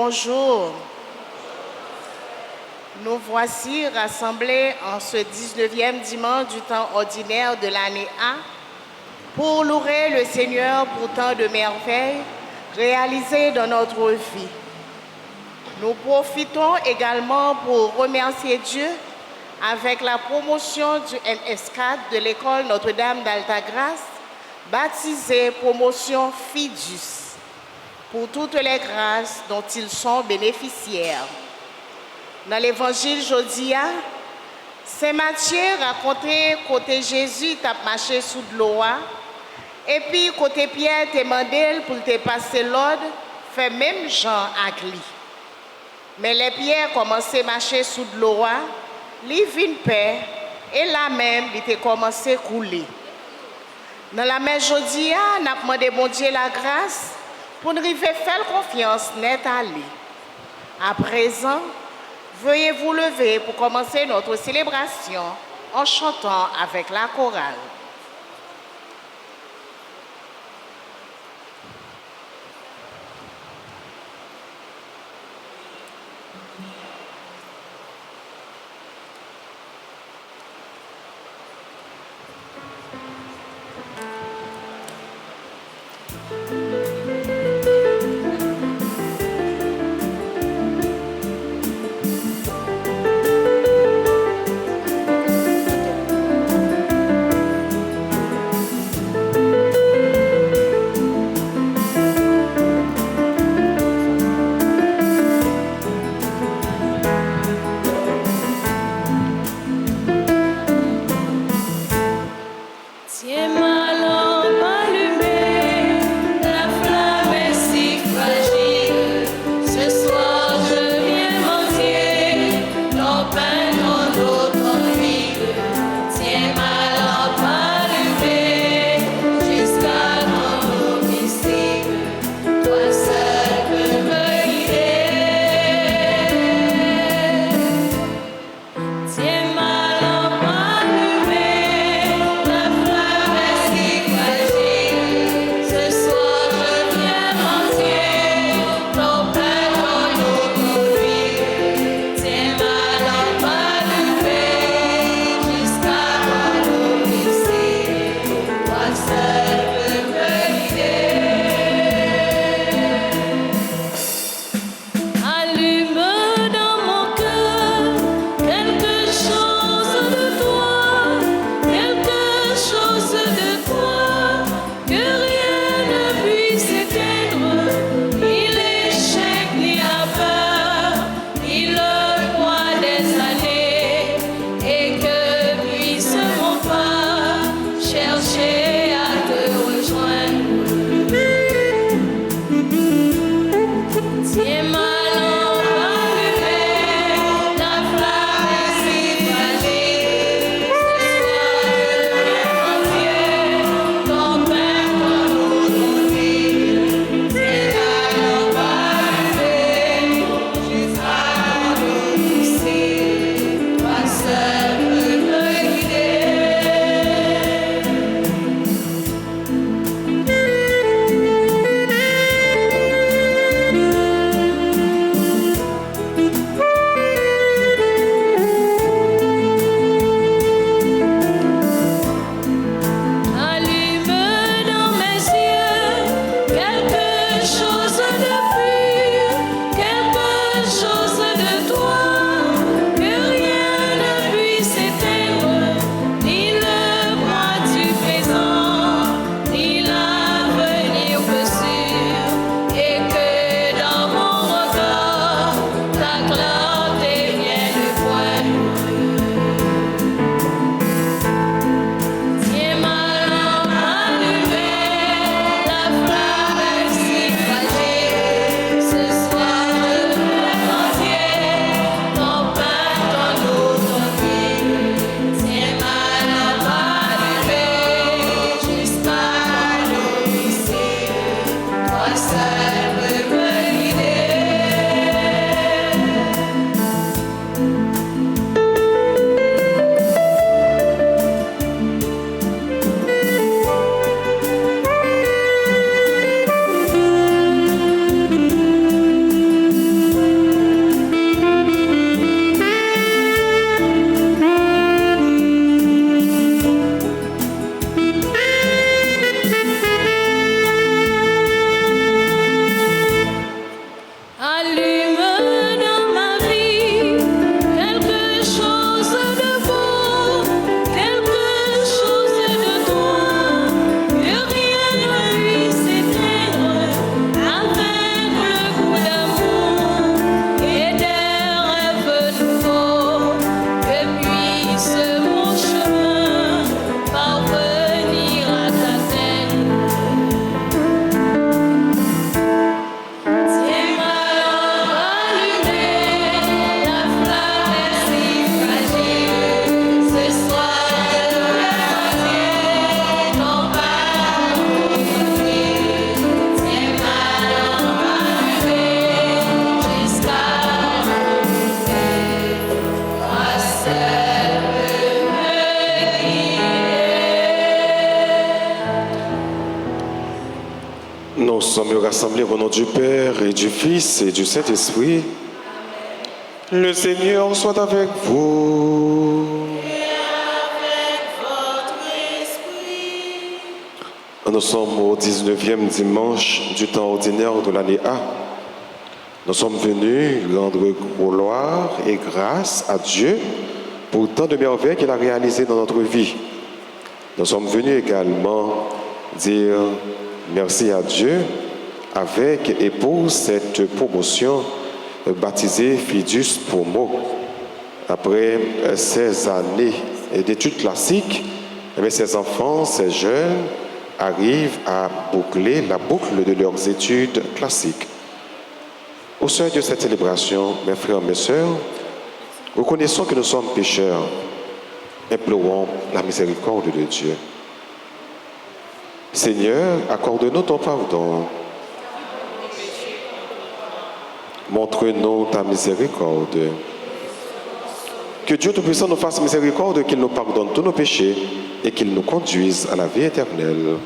Bonjour. Nous voici rassemblés en ce 19e dimanche du temps ordinaire de l'année A pour louer le Seigneur pour tant de merveilles réalisées dans notre vie. Nous profitons également pour remercier Dieu avec la promotion du NS4 de l'école Notre-Dame d'Altagrace, baptisée promotion FIDUS, pour toutes les grâces dont ils sont bénéficiaires. Dans l'évangile jodia, Saint Matthieu racontait côté Jésus t'a marché sous de l'eau et puis côté Pierre t'a demandé pour te passer l'ordre, fait même Jean avec lui. Mais les pierres commençaient à marcher sous de l'eau, lui vient paix et là même il t'a commencé à couler. Dans la même jodia, on a demandé bon Dieu la grâce pour nous faire confiance net à lui. À présent, veuillez vous lever pour commencer notre célébration en chantant avec la chorale. rassemblés au nom du Père et du Fils et du Saint-Esprit. Le Seigneur soit avec vous. Et avec votre esprit. Nous sommes au 19e dimanche du temps ordinaire de l'année A. Nous sommes venus rendre gloire et grâce à Dieu pour tant de merveilles qu'il a réalisées dans notre vie. Nous sommes venus également dire merci à Dieu avec et pour cette promotion baptisée Fidus Promo. Après 16 années d'études classiques, ces enfants, ces jeunes arrivent à boucler la boucle de leurs études classiques. Au seuil de cette célébration, mes frères, mes sœurs, reconnaissons que nous sommes pécheurs. Implorons la miséricorde de Dieu. Seigneur, accorde-nous ton pardon. Montre-nous ta miséricorde. Que Dieu Tout-Puissant nous fasse miséricorde, qu'il nous pardonne tous nos péchés et qu'il nous conduise à la vie éternelle.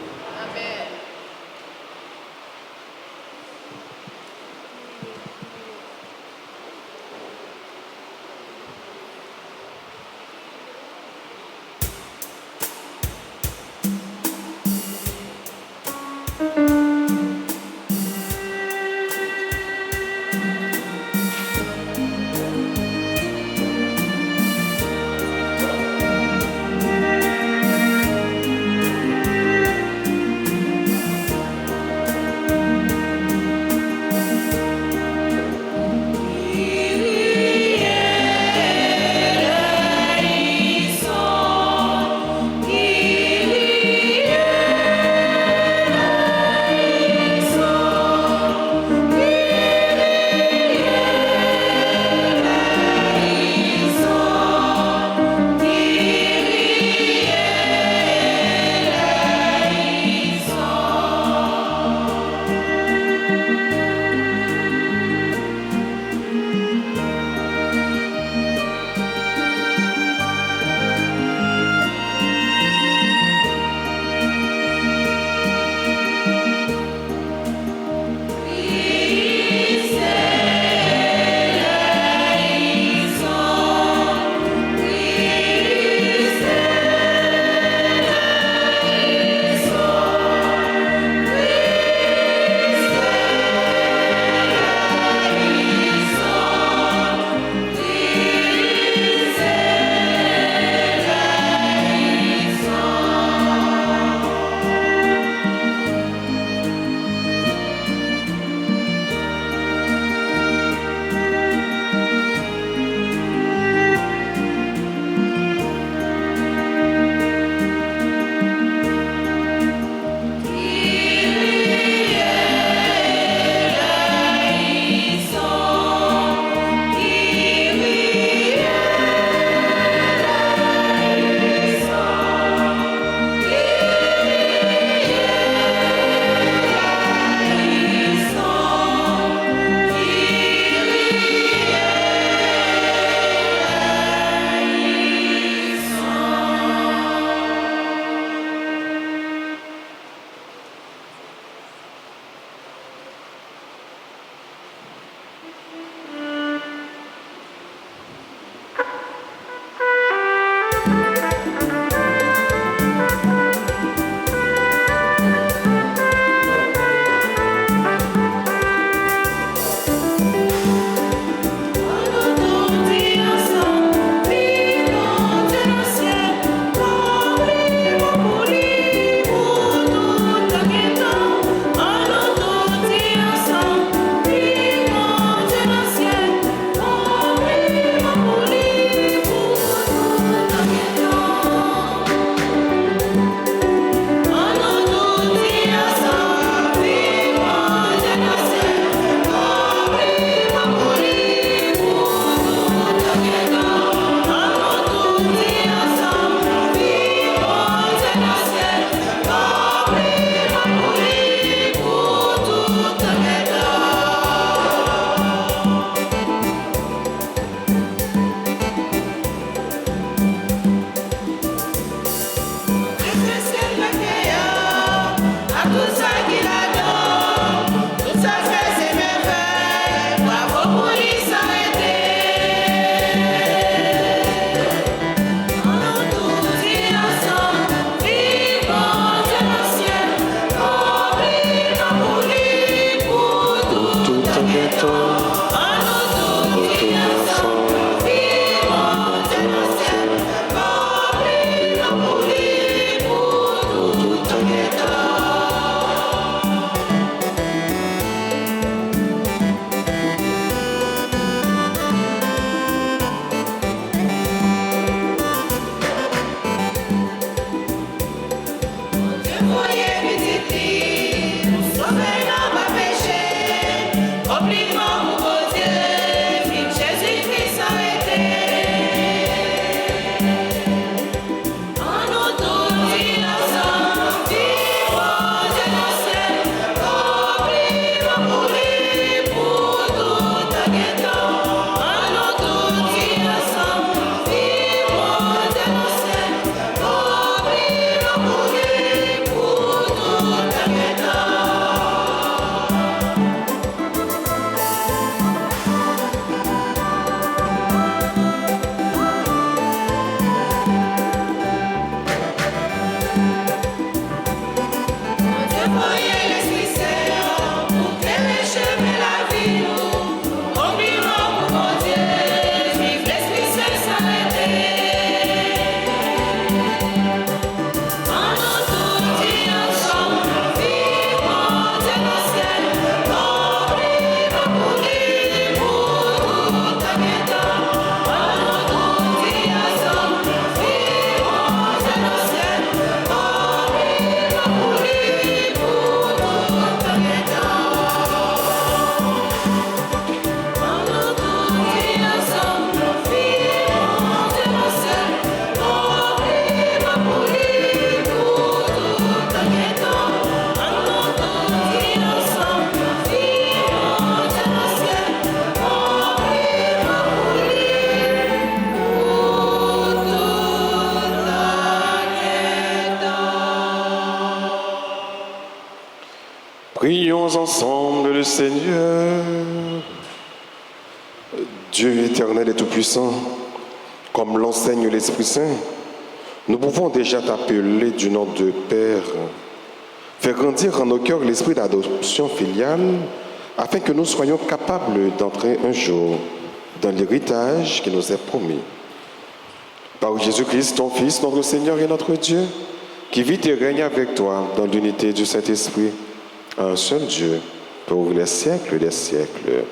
Prions ensemble le Seigneur. Dieu éternel et tout-puissant, comme l'enseigne l'Esprit Saint, nous pouvons déjà t'appeler du nom de Père. Faire grandir en nos cœurs l'esprit d'adoption filiale, afin que nous soyons capables d'entrer un jour dans l'héritage qui nous est promis. Par Jésus-Christ, ton Fils, notre Seigneur et notre Dieu, qui vit et règne avec toi dans l'unité du Saint-Esprit, un seul Dieu, pour les siècles des siècles.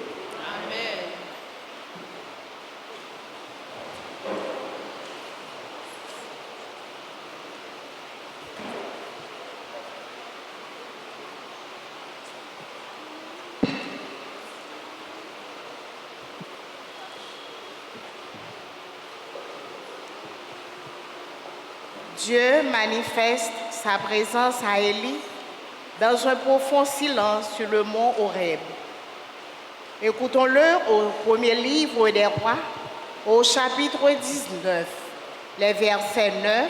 Dieu manifeste sa présence à Élie dans un profond silence sur le mont Horeb. Écoutons-le au premier livre des Rois, au chapitre 19, les versets 9,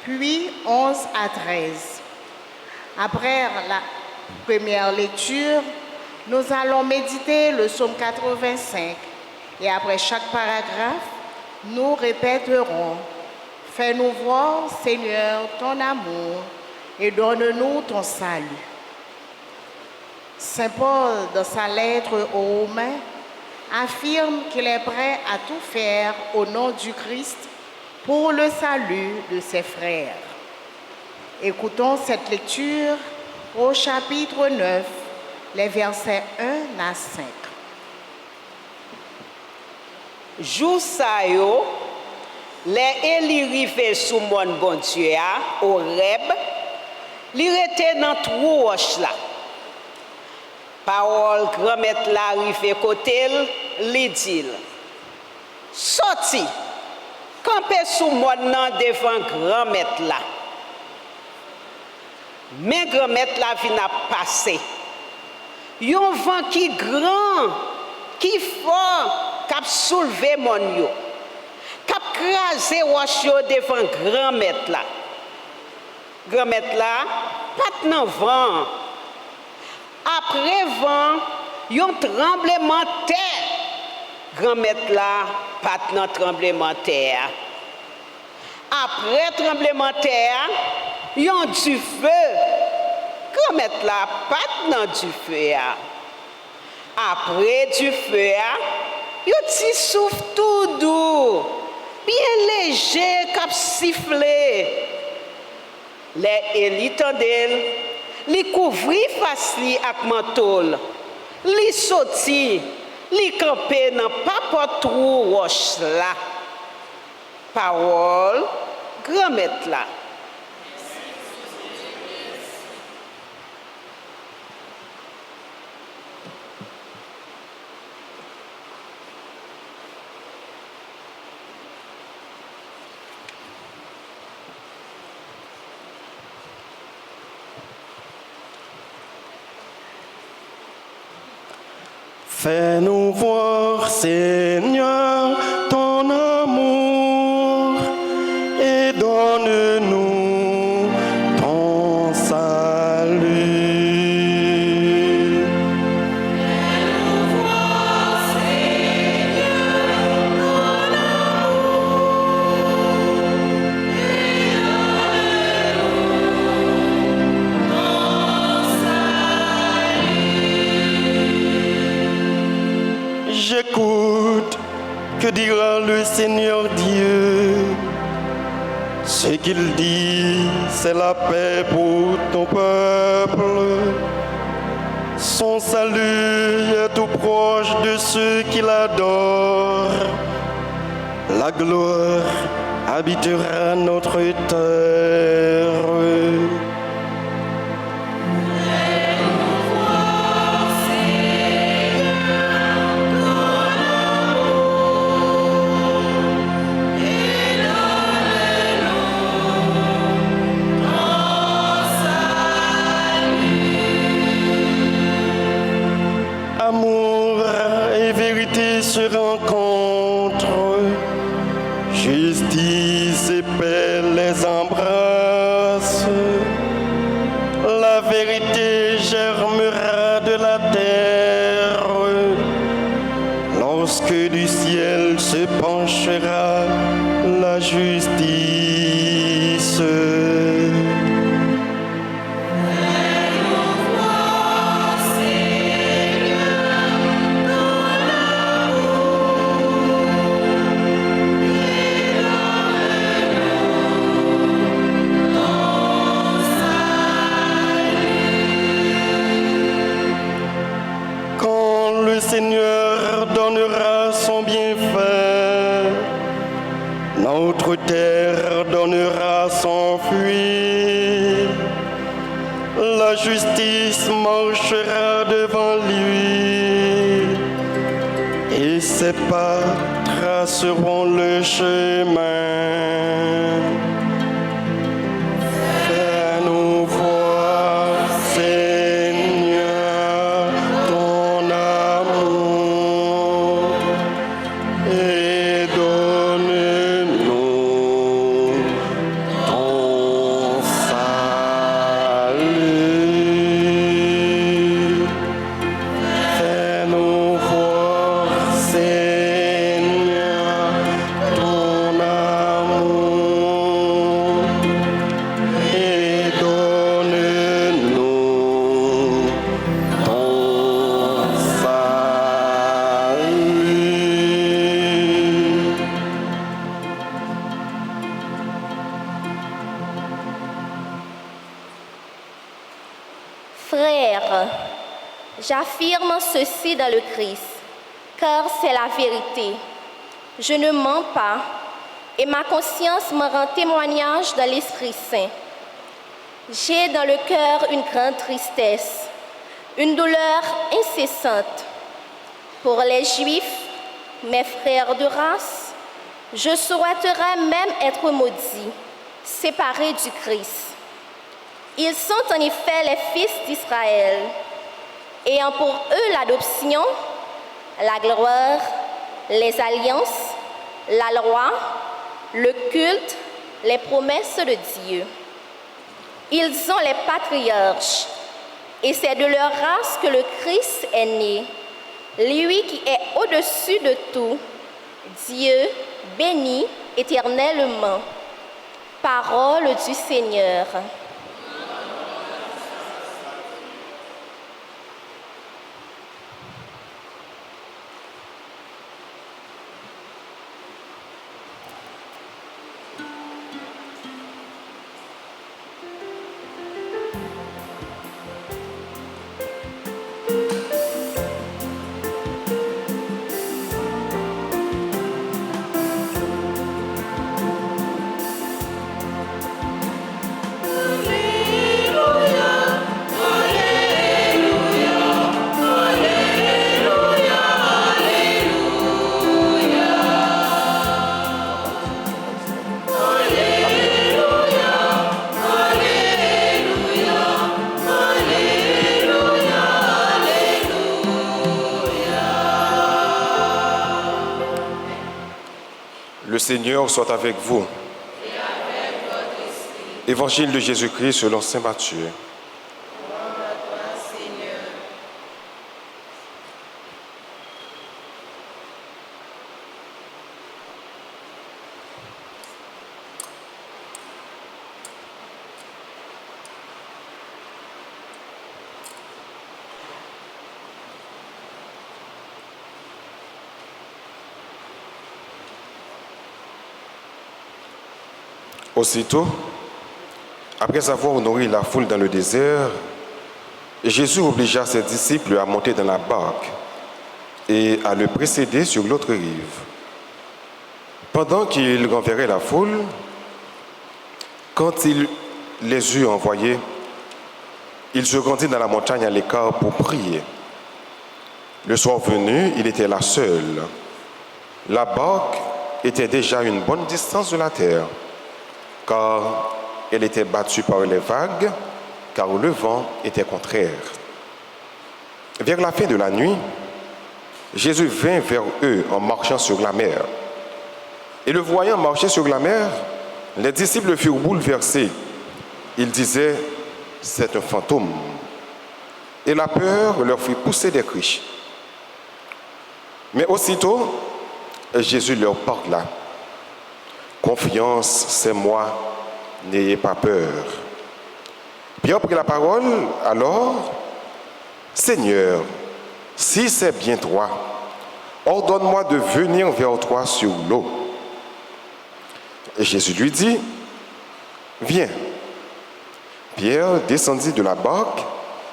puis 11 à 13. Après la première lecture, nous allons méditer le psaume 85 et après chaque paragraphe, nous répéterons: fais-nous voir, Seigneur, ton amour et donne-nous ton salut. Saint Paul, dans sa lettre aux Romains, affirme qu'il est prêt à tout faire au nom du Christ pour le salut de ses frères. Écoutons cette lecture au chapitre 9, les versets 1 à 5. Jou sa yo, les Élie rive sous mon bon Dieu au Horeb, li rete dans trou roche là. Parole grand-mère la rive côté, li dit: sorti, campez sous mon nan devant grand-mère là. Mais grand-mère la vient passer. Yon vent qui grand, qui fort, qui a soulevé mon yo. Cap crasé roche devant grand-mère là. Grand-mère là, pas nan vent. Après vent, yon tremblement de terre. Grand-mère là, pas nan tremblement de terre. Après tremblement de terre, yon du feu. Grand-mère là, pas nan du feu. Après du feu, yon ti souffle tout doux. Bien léger, cap sifflé. Les Élie tendel, li couvri face li ak manteau, li sorti, li campé dans pas trou roche là. Parole grand-mère là. Fais-nous voir, Seigneur, ton amour et donne-nous ton salut. Fais-nous voir, Seigneur, ton amour et donne-nous ton salut. J'écoute, que dira le Seigneur Dieu? Ce qu'il dit, c'est la paix pour ton peuple. Son salut est tout proche de ceux qui l'adorent. La gloire habitera notre terre. Amour et vérité se rencontrent, justice et paix les embrassent. La vérité germera lorsque du ciel se penchera la justice. Quand le Seigneur donnera son bienfait, notre terre donnera son fruit. La justice marchera devant lui et ses pas traceront le chemin. Fais-nous voir, Seigneur, ton amour et donne-nous ton salut. Fais-nous voir, Seigneur, ton amour et donne-nous ton salut. Frères, j'affirme ceci dans le Christ, car c'est la vérité. Je ne mens pas, et ma conscience me rend témoignage dans l'Esprit Saint. J'ai dans le cœur une grande tristesse, une douleur incessante. Pour les Juifs, mes frères de race, je souhaiterais même être maudit, séparé du Christ. Ils sont en effet les fils d'Israël, ayant pour eux l'adoption, la gloire, les alliances, la loi, le culte, les promesses de Dieu. Ils ont les patriarches, et c'est de leur race que le Christ est né, lui qui est au-dessus de tout, Dieu béni éternellement. Parole du Seigneur. Le Seigneur soit avec vous. Évangile de Jésus-Christ selon saint Matthieu. Aussitôt, après avoir nourri la foule dans le désert, Jésus obligea ses disciples à monter dans la barque et à le précéder sur l'autre rive. Pendant qu'il renverrait la foule, quand il les eut envoyés, il se rendit dans la montagne à l'écart pour prier. Le soir venu, il était là seul. La barque était déjà à une bonne distance de la terre, car elle était battue par les vagues, car le vent était contraire. Vers la fin de la nuit, Jésus vint vers eux en marchant sur la mer. Et le voyant marcher sur la mer, les disciples furent bouleversés. Ils disaient, « C'est un fantôme ». Et la peur leur fit pousser des cris. Mais aussitôt, Jésus leur parla. Confiance, c'est moi, n'ayez pas peur. Pierre prit la parole, alors, Seigneur, si c'est bien toi, ordonne-moi de venir vers toi sur l'eau. Et Jésus lui dit, viens. Pierre descendit de la barque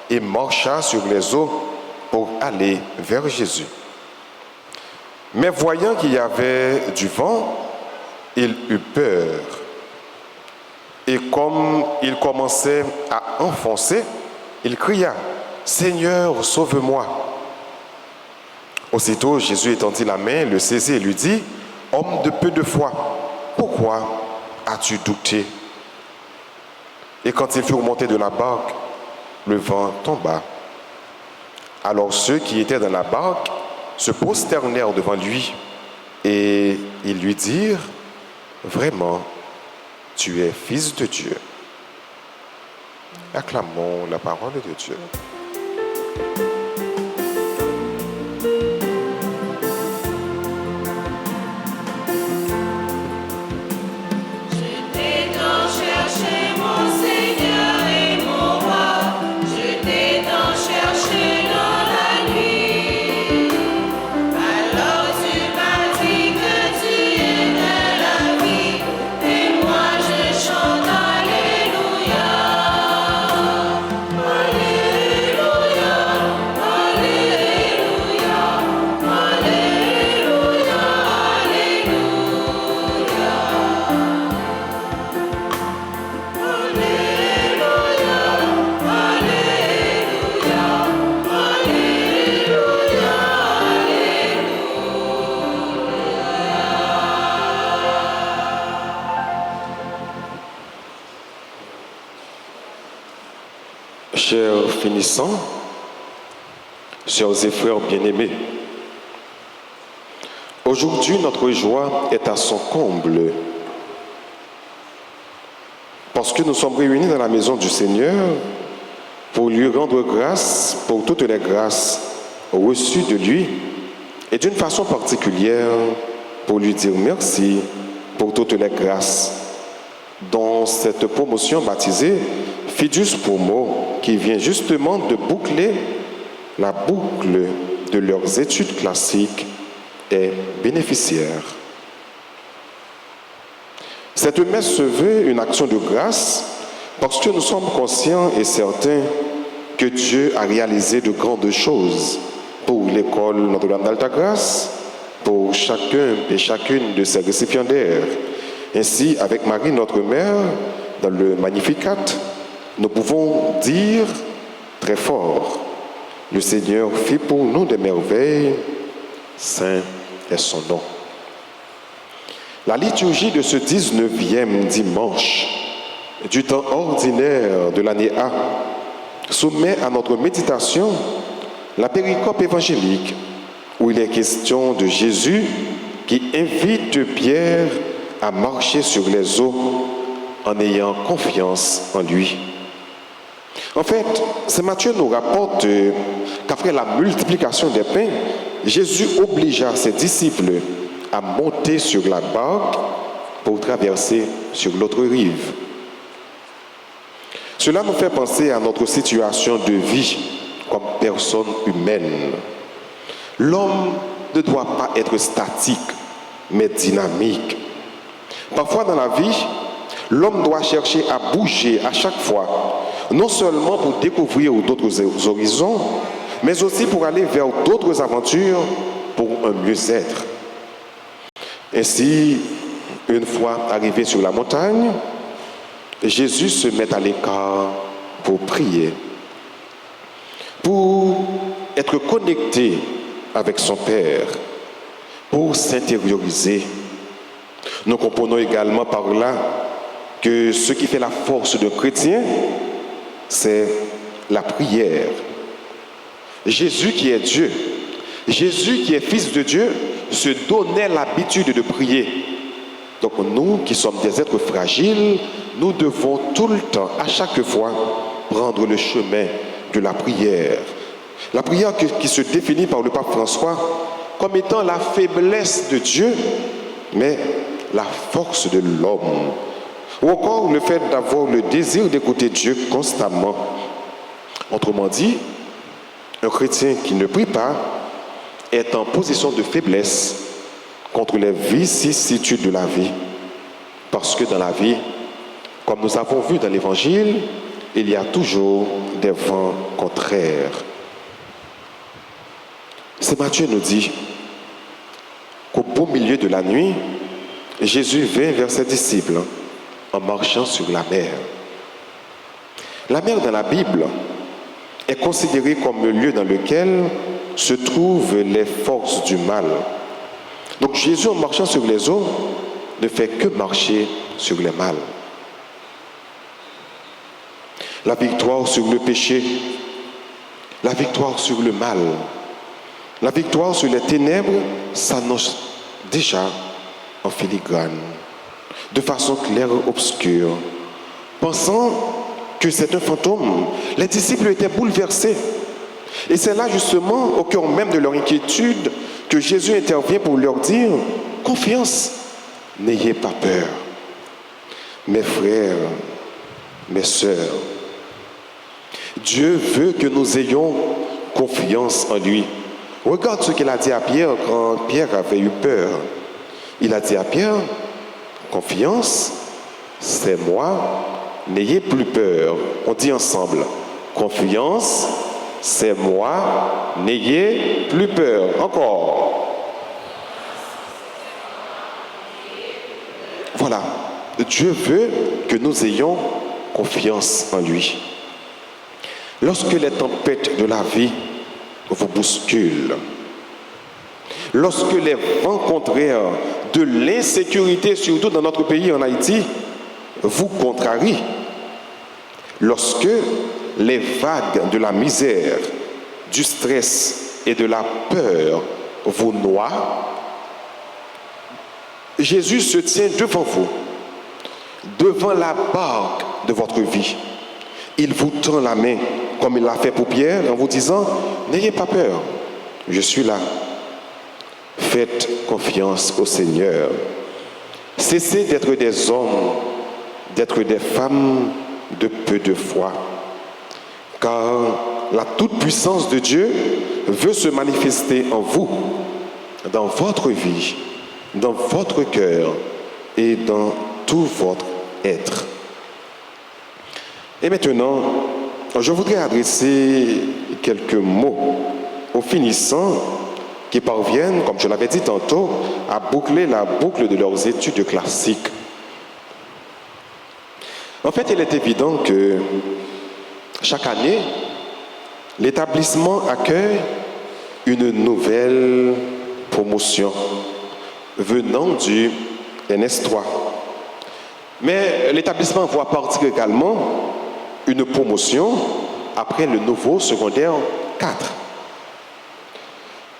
et marcha sur les eaux pour aller vers Jésus. Mais voyant qu'il y avait du vent, il eut peur. Et comme il commençait à enfoncer, il cria, « Seigneur, sauve-moi !» Aussitôt, Jésus étendit la main, le saisit et lui dit, « Homme de peu de foi, pourquoi as-tu douté ?» Et quand ils furent montés de la barque, le vent tomba. Alors ceux qui étaient dans la barque se prosternèrent devant lui et ils lui dirent, « Vraiment, tu es fils de Dieu. » Acclamons la parole de Dieu. Chers finissants, chers et frères bien-aimés, aujourd'hui notre joie est à son comble parce que nous sommes réunis dans la maison du Seigneur pour lui rendre grâce pour toutes les grâces reçues de lui et d'une façon particulière pour lui dire merci pour toutes les grâces dans cette promotion baptisée Fidius Promo, qui vient justement de boucler la boucle de leurs études classiques et bénéficiaires. Cette messe se veut une action de grâce parce que nous sommes conscients et certains que Dieu a réalisé de grandes choses pour l'école Notre-Dame d'Altagrace, pour chacun et chacune de ses récipiendaires. Ainsi, avec Marie, notre mère, dans le Magnificat, nous pouvons dire très fort, le Seigneur fit pour nous des merveilles, saint est son nom. La liturgie de ce 19e dimanche du temps ordinaire de l'année A soumet à notre méditation la péricope évangélique où il est question de Jésus qui invite Pierre à marcher sur les eaux en ayant confiance en lui. En fait, Saint Matthieu nous rapporte qu'après la multiplication des pains, Jésus obligea ses disciples à monter sur la barque pour traverser sur l'autre rive. Cela nous fait penser à notre situation de vie comme personne humaine. L'homme ne doit pas être statique, mais dynamique. Parfois dans la vie, l'homme doit chercher à bouger à chaque fois, non seulement pour découvrir d'autres horizons, mais aussi pour aller vers d'autres aventures pour un mieux-être. Ainsi, une fois arrivé sur la montagne, Jésus se met à l'écart pour prier, pour être connecté avec son Père, pour s'intérioriser. Nous comprenons également par là que ce qui fait la force d'un chrétien, c'est la prière. Jésus qui est Dieu, Jésus qui est Fils de Dieu, se donnait l'habitude de prier. Donc nous qui sommes des êtres fragiles, nous devons tout le temps, à chaque fois, prendre le chemin de la prière. La prière qui se définit par le pape François comme étant la faiblesse de Dieu, mais la force de l'homme. Ou encore le fait d'avoir le désir d'écouter Dieu constamment. Autrement dit, un chrétien qui ne prie pas est en position de faiblesse contre les vicissitudes de la vie. Parce que dans la vie, comme nous avons vu dans l'Évangile, il y a toujours des vents contraires. C'est Matthieu nous dit qu'au beau milieu de la nuit, Jésus vint vers ses disciples en marchant sur la mer. La mer dans la Bible est considérée comme le lieu dans lequel se trouvent les forces du mal. Donc Jésus, en marchant sur les eaux, ne fait que marcher sur les mal. La victoire sur le péché, la victoire sur le mal, la victoire sur les ténèbres s'annonce déjà en filigrane, de façon claire et obscure. Pensant que c'est un fantôme, les disciples étaient bouleversés. Et c'est là justement, au cœur même de leur inquiétude, que Jésus intervient pour leur dire « Confiance, n'ayez pas peur. Mes frères, mes sœurs, Dieu veut que nous ayons confiance en lui. » Regarde ce qu'il a dit à Pierre quand Pierre avait eu peur. Il a dit à Pierre, confiance, c'est moi, n'ayez plus peur. On dit ensemble, confiance, c'est moi, n'ayez plus peur. Encore. Voilà, Dieu veut que nous ayons confiance en lui. Lorsque les tempêtes de la vie vous bousculent, lorsque les vents contraires de l'insécurité, surtout dans notre pays en Haïti, vous contrarient, lorsque les vagues de la misère, du stress et de la peur vous noient, Jésus se tient devant vous, devant la barque de votre vie. Il vous tend la main, comme il l'a fait pour Pierre, en vous disant, n'ayez pas peur, je suis là. Faites confiance au Seigneur. Cessez d'être des hommes, d'être des femmes de peu de foi. Car la toute-puissance de Dieu veut se manifester en vous, dans votre vie, dans votre cœur et dans tout votre être. Et maintenant, je voudrais adresser quelques mots aux finissants qui parviennent, comme je l'avais dit tantôt, à boucler la boucle de leurs études classiques. En fait, il est évident que chaque année, l'établissement accueille une nouvelle promotion venant du NS3. Mais l'établissement voit partir également une promotion après le nouveau secondaire 4.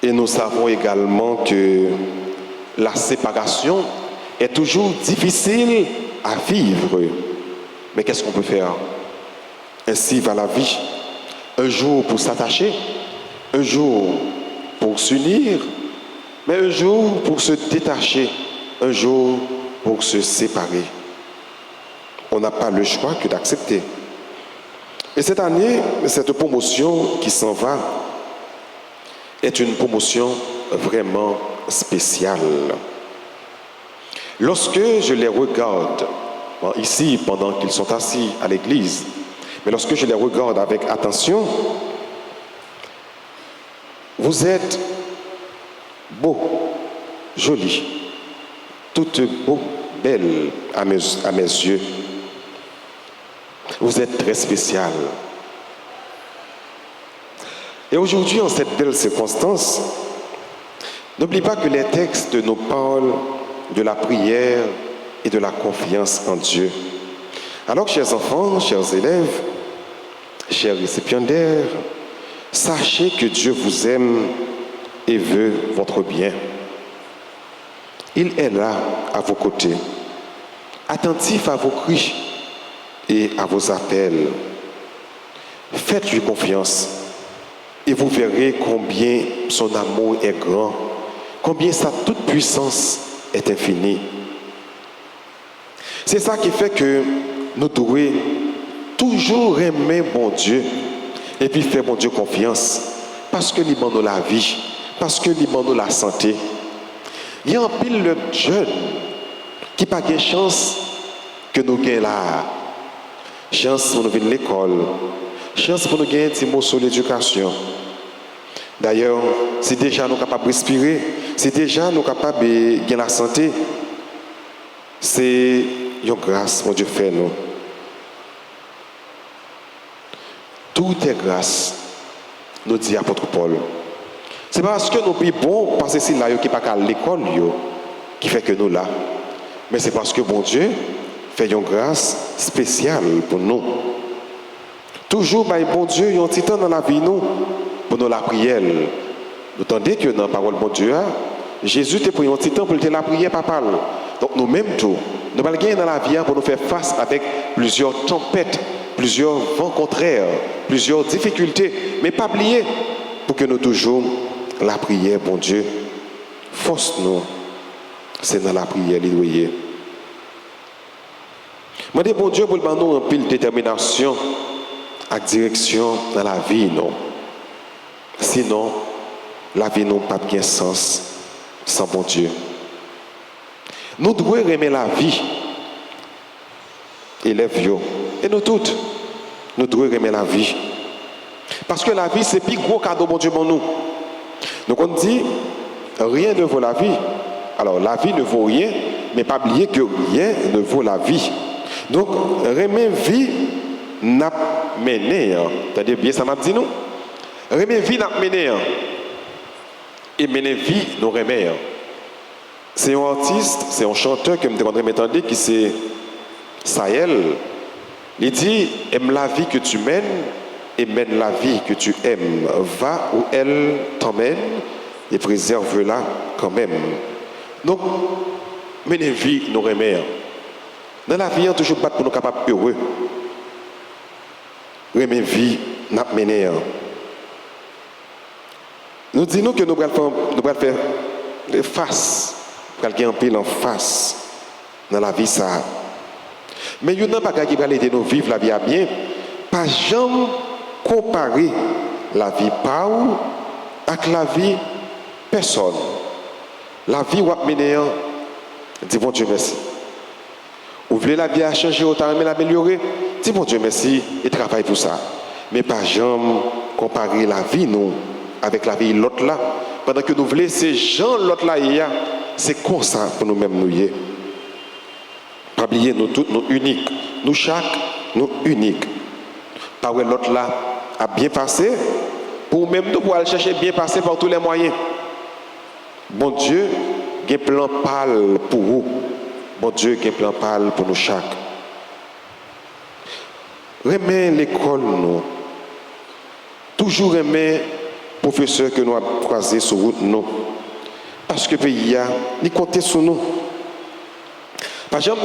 Et nous savons également que la séparation est toujours difficile à vivre. Mais qu'est-ce qu'on peut faire? Ainsi va la vie. Un jour pour s'attacher, un jour pour s'unir, mais un jour pour se détacher, un jour pour se séparer. On n'a pas le choix que d'accepter. Et cette année, cette promotion qui s'en va est une promotion vraiment spéciale. Lorsque je les regarde, ici pendant qu'ils sont assis à l'église, mais lorsque je les regarde avec attention, vous êtes beaux, jolis, toutes beaux, belles à mes yeux. Vous êtes très spécial. Et aujourd'hui, en cette belle circonstance, n'oublie pas que les textes nous parlent de la prière et de la confiance en Dieu. Alors, chers enfants, chers élèves, chers récipiendaires, sachez que Dieu vous aime et veut votre bien. Il est là, à vos côtés, attentif à vos cris et à vos appels. Faites-lui confiance et vous verrez combien son amour est grand combien sa toute puissance est infinie. C'est ça qui fait que nous devons toujours aimer mon Dieu et puis faire mon Dieu confiance parce que il nous la vie, parce que il nous la santé. Il y a un pile de jeunes qui n'ont pas de chance que nous gagnons là. Chance pour nous venir à l'école, chance pour nous gagner un petit mot sur l'éducation. D'ailleurs, si déjà nous sommes capables de respirer, si déjà nous sommes capables de gagner la santé, c'est une grâce, mon Dieu, fait nous. Tout est grâce, nous dit l'apôtre Paul. C'est parce que nous sommes bons, parce que c'est là qui n'est pas à l'école qui fait que nous là. Mais c'est parce que bon Dieu fait une grâce spéciale pour nous. Toujours, bon Dieu, il y a un petit temps dans la vie nous, pour nous la prière. Vous entendez que dans la parole de bon Dieu, Jésus était pris un petit temps pour la prière papale. Donc nous-mêmes tout, nous allons gagner dans la vie pour nous faire face avec plusieurs tempêtes, plusieurs vents contraires, plusieurs difficultés, mais pas oublier pour que nous toujours la prière, bon Dieu, force-nous, c'est dans la prière, les doyers. Moi, dis bon Dieu, pour nous un pile de détermination et direction dans la vie, non. Sinon, la vie n'a pas de sens sans bon Dieu. Nous devons aimer la vie, élèves, et nous toutes, nous devons aimer la vie. Parce que la vie, c'est le plus gros cadeau, bon Dieu, pour nous. Donc on dit, rien ne vaut la vie. Alors la vie ne vaut rien, mais pas oublier que rien ne vaut la vie. Donc, aimer vie n'a mené. C'est-à-dire, bien ça m'a dit nous. Aimer vie n'a mené. Et mener vie nous remet. C'est un artiste, c'est un chanteur que je me m'entendre qui c'est Sahel. Il dit, aime la vie que tu mènes et mène la vie que tu aimes. Va où elle t'emmène et préserve-la quand même. Donc, mener vie nous remet. Dans la vie, on toujours battre pour nous capables heureux. Remet vie n'a mené. Nous disons que nous allons faire face. Quelqu'un pile en face dans la vie ça. Mais il y a pas qui va aider nous vivre la vie à bien. Pas jamais comparer la vie par avec la vie personne. La vie ou mener dis bon Dieu merci. Vous voulez la vie à changer autant mais l'améliorer. Dis bon Dieu merci et travaille pour ça. Mais pas jamais comparer la vie nous avec la vie l'autre là. Pendant que nous voulons ces gens l'autre là c'est comme ça pour nous-mêmes nous y est. Pas oublier nous tous, nous uniques. Nous chaque, nous uniques. Pas où l'autre là a bien passé, pour même nous pouvoir chercher bien passer par tous les moyens. Bon Dieu, il y a un plan pâle pour vous. Bon Dieu, il y a un plan pâle pour nous chaque. Remet l'école nous. Toujours aimer professeur que nous avons croisé sur route nous. Parce que le pays il compte sur nous. Par exemple,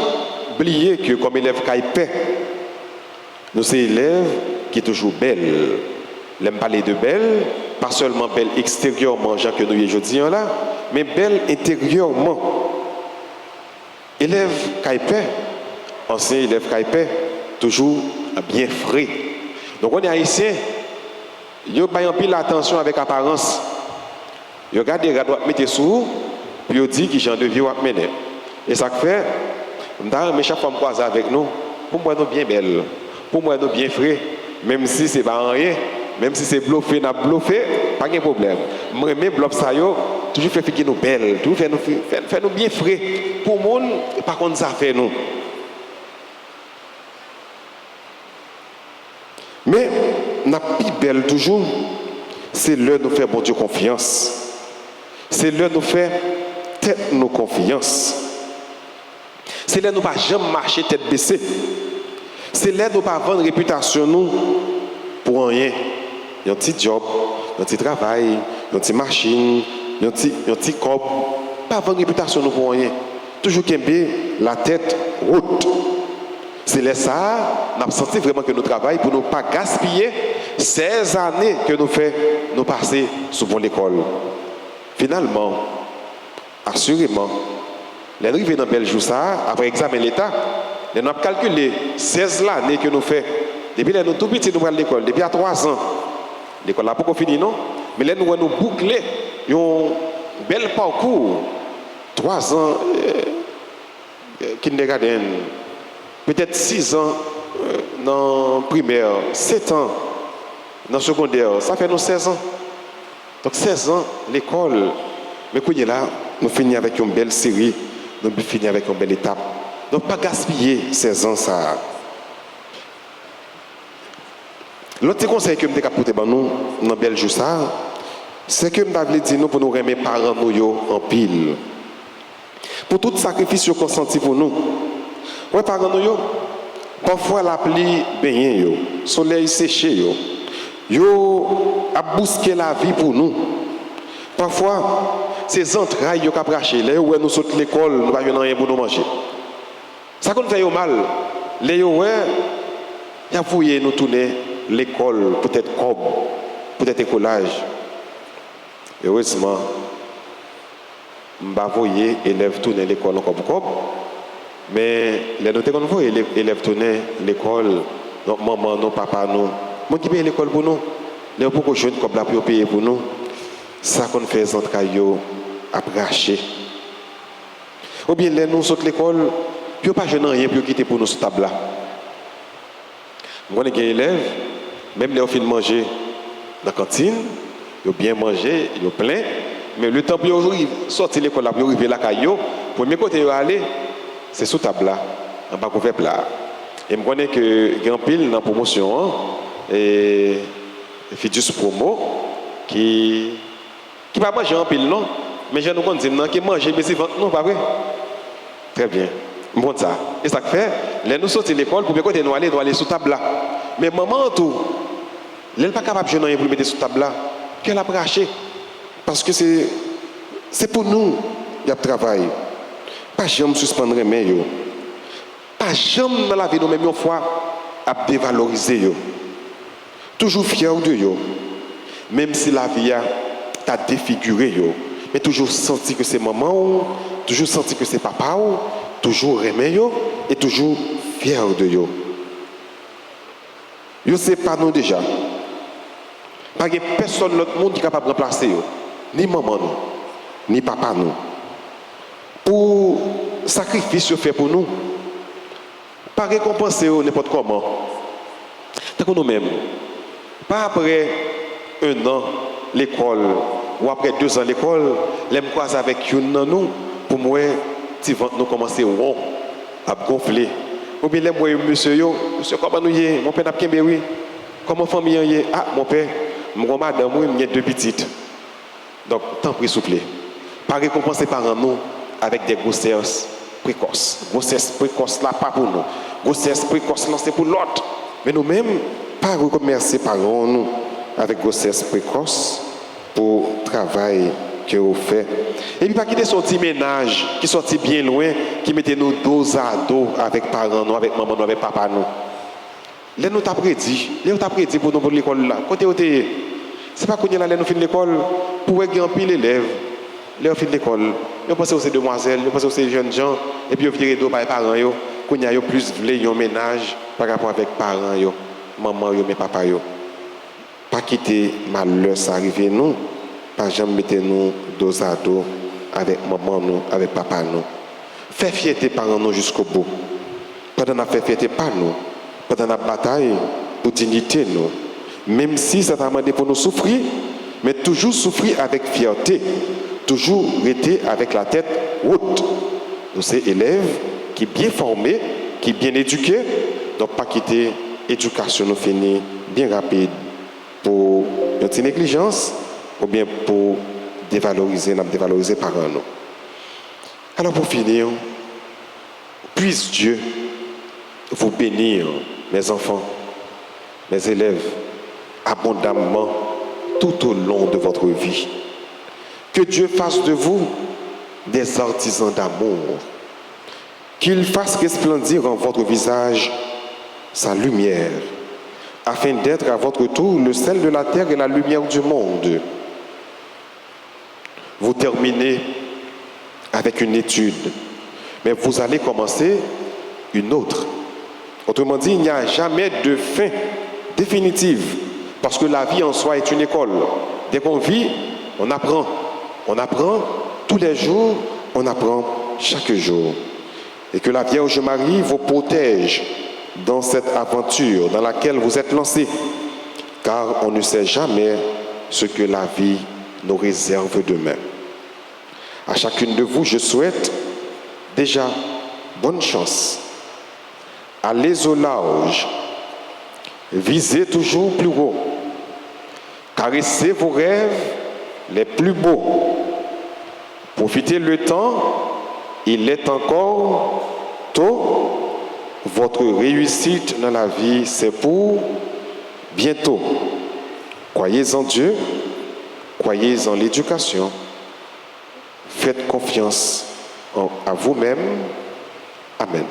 oublier que comme élève caïpé, nous sommes élèves qui sont toujours belles. L'aime parler de belle, pas seulement belle extérieurement, genre que nous y aujourd'hui là, mais belle intérieurement. Élève caïpé, ancien élève caïpé, toujours bien frais. Donc on est haïtien, il y a pas pile attention avec apparence. Il regarde les gars doivent mettre sous, puis il dit qu'il j'en de vie à mener. Et ça fait, mais chaque fois me croise avec nous, pour moi nous bien belles, pour moi nous bien frais, même si c'est pas rien, même si c'est bluffé, n'a bluffé, pas de problème. Moi même bluff ça yo, toujours fait que nous belles, toujours fait nous bien frais. Pour monde, par contre ça fait nous. Mais n'a plus belle toujours, c'est l'heure de nous faire bon Dieu confiance. C'est l'heure de nous faire tête nos confiance. C'est l'heure de nous pas jamais marcher tête baissée. C'est l'heure de nous pas vendre réputation nous pour rien. Il y a un petit job, un petit travail, une petite machine, un petit corps. Pas vendre réputation nous pour rien. Toujours qu'aimer la tête haute. C'est là ça, nous avons senti vraiment que nous travaillons pour ne pas gaspiller 16 années que nous faisons nous passer souvent l'école. Finalement, assurément, les arrivés dans bel jour ça, après examen l'État, nous avons calculé 16 l'année que nous faisons. Depuis nous tout petits, nous allons à l'école, depuis à 3 ans. L'école n'a pas fini, non? Mais là, nous boucler un bel parcours. 3 ans, kindergarten, peut-être 6 ans dans primaire, 7 ans dans secondaire, ça fait nous 16 ans. Donc 16 ans, l'école. Mais quand là, nous finissons avec une belle série, nous finissons avec une belle étape. Donc pas gaspiller 16 ans ça. L'autre conseil que je vais apporter nous dans bel jour ça, c'est que je vais dire nous pour nous remettre parents nous en pile. Pour tout sacrifice qu'on consenti pour nous. Ouais parents nous parfois la pluie baigné yo, soleil séché yo a bousqué la vie pour nous. Parfois ces entrailles yo cap raché, là où nous saute l'école, nous pas rien pour nous manger. Ça qu'on fait mal. Les ouais y a fouillé nous tourner l'école, peut-être cob, peut-être écolage. Heureusement, m'ba voyer élèves tourner l'école en cob, mais les notés qu'on voit élèves tourner l'école, nos maman, nos papa, nous, moi qui paye l'école pour nous, les beaucoup jeunes comme la pour payer pour nous, ça qu'on fait entre caillots à bracher. Ou bien les nous saute l'école, puis pas jeune rien pour quitter pour nous ce table là. Moi les élèves, même les filles manger dans la cantine, ils ont bien mangé, ils ont plein, mais le temps pour sortir l'école là, pour arriver la caillou, premier côté aller, c'est sous table là, en bas couvert plat. Et je connais que grand pile dans la promotion et Fidus Promo qui va manger en pile non, mais je nous dis non qui manger mais c'est non pas vrai. Très bien. Bon ça. Et ça fait, les nous sortir l'école pour côté nous aller sous table là. Mais maman tout, elle n'est pas capable de jouer pour mettre sous table là. Qu'elle a braché parce que c'est pour nous il y a travail. Pas jamais suspendre les mains yo. Pas jamais dans la vie nous même une fois à dévaloriser yo. Toujours fier de yo. Même si la vie a t'a défiguré yo, mais toujours senti que c'est maman ou, toujours senti que c'est papa ou, toujours aimer yo et toujours fier de yo. Yo c'est pas nous déjà. Pas que personne l'autre monde qui est capable de remplacer yo. Ni maman nous, ni papa nous. Pour sacrifice fait pour nous. Pas récompenser n'importe comment. Tant que nous-mêmes, pas après 1 an l'école ou après 2 ans l'école, les me croise avec une nous pour moi, si nous commencer à gonfler. Ou bien les moi monsieur comment nous y mon père n'a pas oui. Comment famille y ah mon père, mon madame moi j'ai 2 petites. Donc tant pis souple. Pas récompenser parents nous avec des grossesses précoces. Grossesse précoce là pas pour nous. Grossesse précoce là c'est pour l'autre. Mais nous-mêmes pas remercier parents nous avec grossesse précoce pour le travail que vous faites. Et puis pas quitter sorti ménage qui sorti bien loin, qui mettez nous dos à dos avec parents nous, avec maman nous, avec papa nous. Là nous t'a prédit, pour nous pour l'école là. Côté côté, c'est pas qu'on y là nous fin l'école pour grand pile élèves. Leur fin l'école, ils pensent aux demoiselles, ils pensent aux jeunes gens et puis ils viennent dos par parents yo, qu'on y a plus vle un ménage par rapport avec parents yo, maman yo, mais papa yo. Pas quitter malheur ça arrive nous, pas jamais mettre nous dos à dos avec maman nous, avec papa nous. Faire fierté parents nous jusqu'au bout. Pendant la faire fierté par nous, pendant la bataille pour dignité nous. Même si ça t'a demandé pour nous souffrir, mais toujours souffrir avec fierté, toujours rester avec la tête haute. Nous sommes élèves qui sont bien formés, qui sont bien éduqués, donc pas quitter l'éducation nous finit bien rapide pour notre négligence ou bien pour dévaloriser parents nous. Alors pour finir, puisse Dieu vous bénir, mes enfants, mes élèves, abondamment tout au long de votre vie. Que Dieu fasse de vous des artisans d'amour. Qu'il fasse resplendir en votre visage sa lumière, afin d'être à votre tour le sel de la terre et la lumière du monde. Vous terminez avec une étude, mais vous allez commencer une autre. Autrement dit, il n'y a jamais de fin définitive, parce que la vie en soi est une école. Dès qu'on vit, on apprend. On apprend tous les jours, on apprend chaque jour. Et que la Vierge Marie vous protège dans cette aventure dans laquelle vous êtes lancés, car on ne sait jamais ce que la vie nous réserve demain. À chacune de vous, je souhaite déjà bonne chance. Allez au large, visez toujours plus haut, caressez vos rêves les plus beaux. Profitez le temps, il est encore tôt. Votre réussite dans la vie, c'est pour bientôt. Croyez en Dieu, croyez en l'éducation. Faites confiance à vous-même. Amen.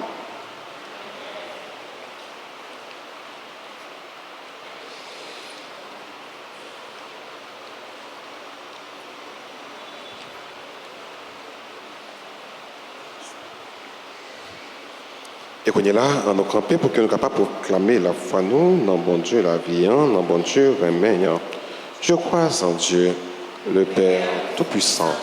Et qu'on est là, on nous camper pour que nous soyons capables de proclamer la foi, nous, dans bon Dieu, la vie, dans bon Dieu, règne. Je crois en Dieu, le Père Tout-Puissant.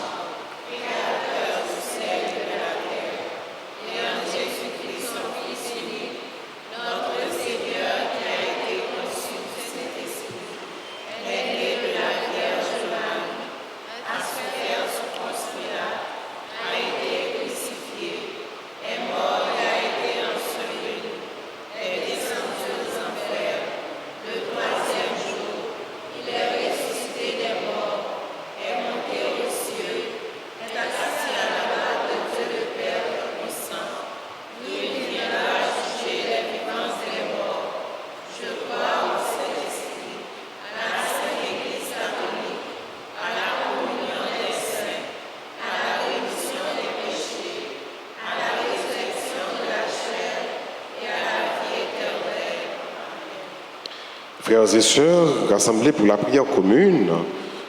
Frères et sœurs, rassemblés pour la prière commune,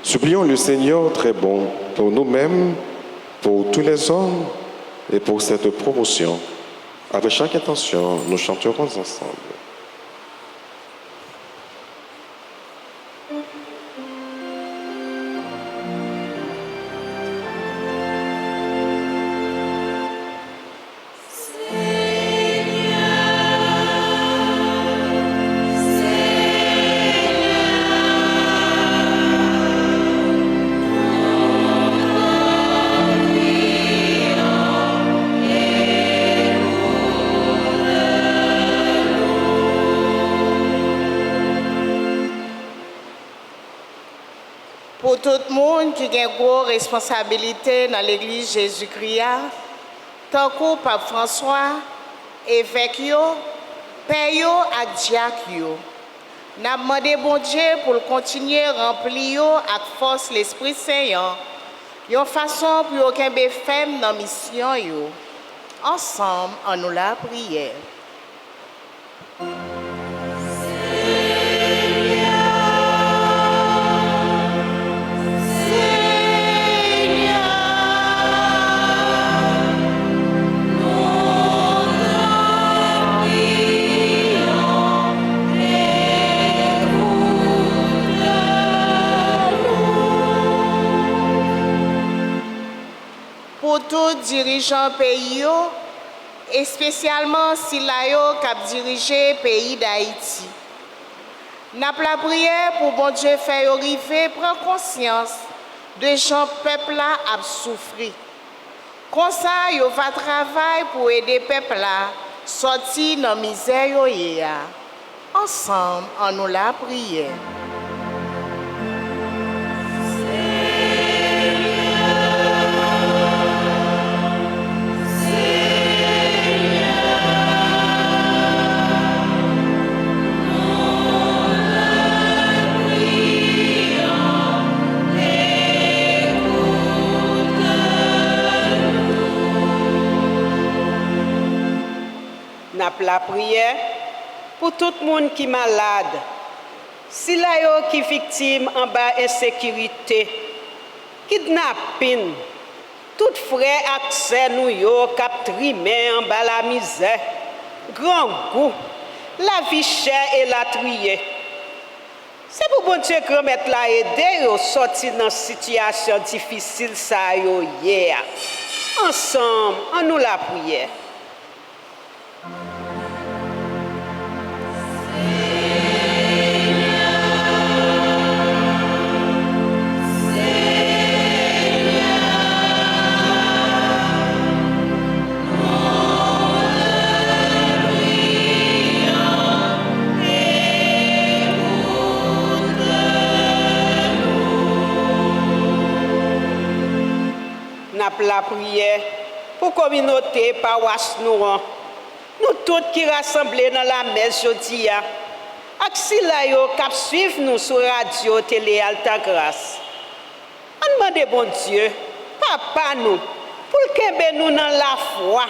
supplions le Seigneur très bon pour nous-mêmes, pour tous les hommes et pour cette promotion. Avec chaque intention, nous chanterons ensemble. Pour tout le monde qui a une grosse responsabilité dans l'Église Jésus-Christ, tant que Pape François, évêque, père et diacre, nous avons demandé bon Dieu pour continuer à remplir avec force l'Esprit Saint, une façon pour aucun femme dans la mission. Ensemble, en nous la prière. Pour tous dirigeants pays, et spécialement si là qui dirigé le pays d'Haïti. Nous avons la prière pour bon Dieu faire arriver, prendre conscience de gens peuple là a souffrir. Comme ça, il va travailler pour aider le peuple là sortir de la misère. Ensemble, en nous la prière. La prière pour tout le monde qui est malade, si là qui est victime en bas insécurité, kidnapping, tout frère accès nous yo cap trimé en bas la misère. Grand goût, la vie chère et la trier. C'est pour bon Dieu que mettre la aider yo sortir dans situation difficile ça yo hier. Ensemble, en nous la prière. La prière pour communauté paroisse nous toutes qui rassemblés dans la messe aujourd'hui ak si la yo k'ap suivre nous sur radio télé Alta Grâce. On demande bon Dieu papa nous pour kembe nous dans la foi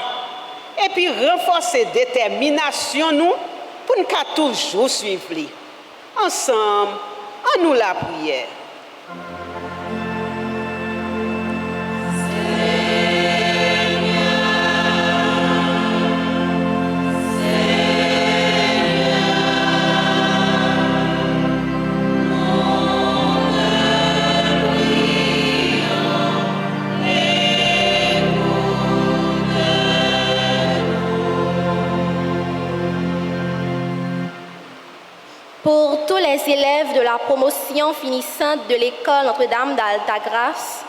et puis renforcer détermination nous pour nous toujours suivre lui. Ensemble en nous la prière. Pour tous les élèves de la promotion finissante de l'école Notre-Dame d'Altagrace,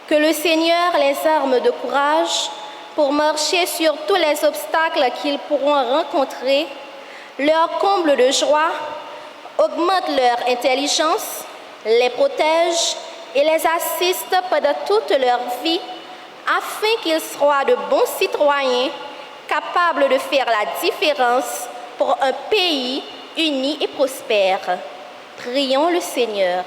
que le Seigneur les arme de courage pour marcher sur tous les obstacles qu'ils pourront rencontrer, leur comble de joie, augmente leur intelligence, les protège et les assiste pendant toute leur vie afin qu'ils soient de bons citoyens capables de faire la différence pour un pays unis et prospères. Prions le Seigneur.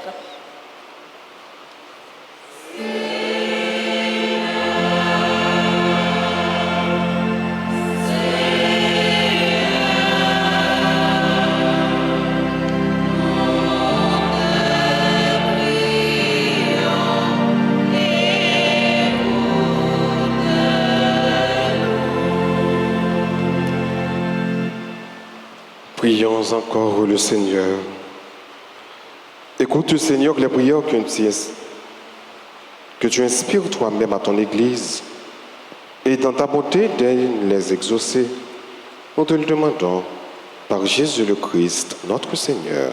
Prions encore le Seigneur. Écoute, Seigneur, les prières que tu inspires toi-même à ton Église et dans ta bonté daigne les exaucer. Nous te le demandons par Jésus le Christ, notre Seigneur.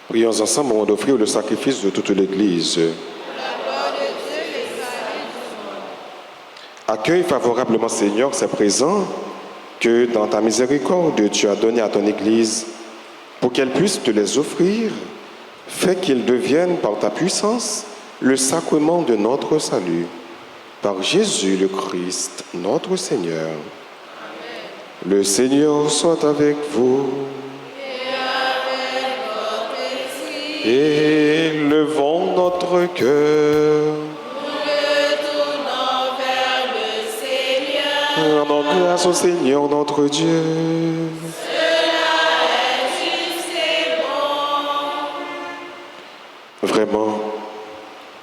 Prions ensemble avant d'offrir le sacrifice de toute l'Église. Accueille favorablement, Seigneur, ces présents que dans ta miséricorde tu as donné à ton Église pour qu'elle puisse te les offrir. Fais qu'ils deviennent par ta puissance le sacrement de notre salut. Par Jésus le Christ, notre Seigneur. Amen. Le Seigneur soit avec vous. Et levons notre cœur. Nous le tournons vers le Seigneur. Rendons grâce au Seigneur notre Dieu. Cela est juste et bon. Vraiment,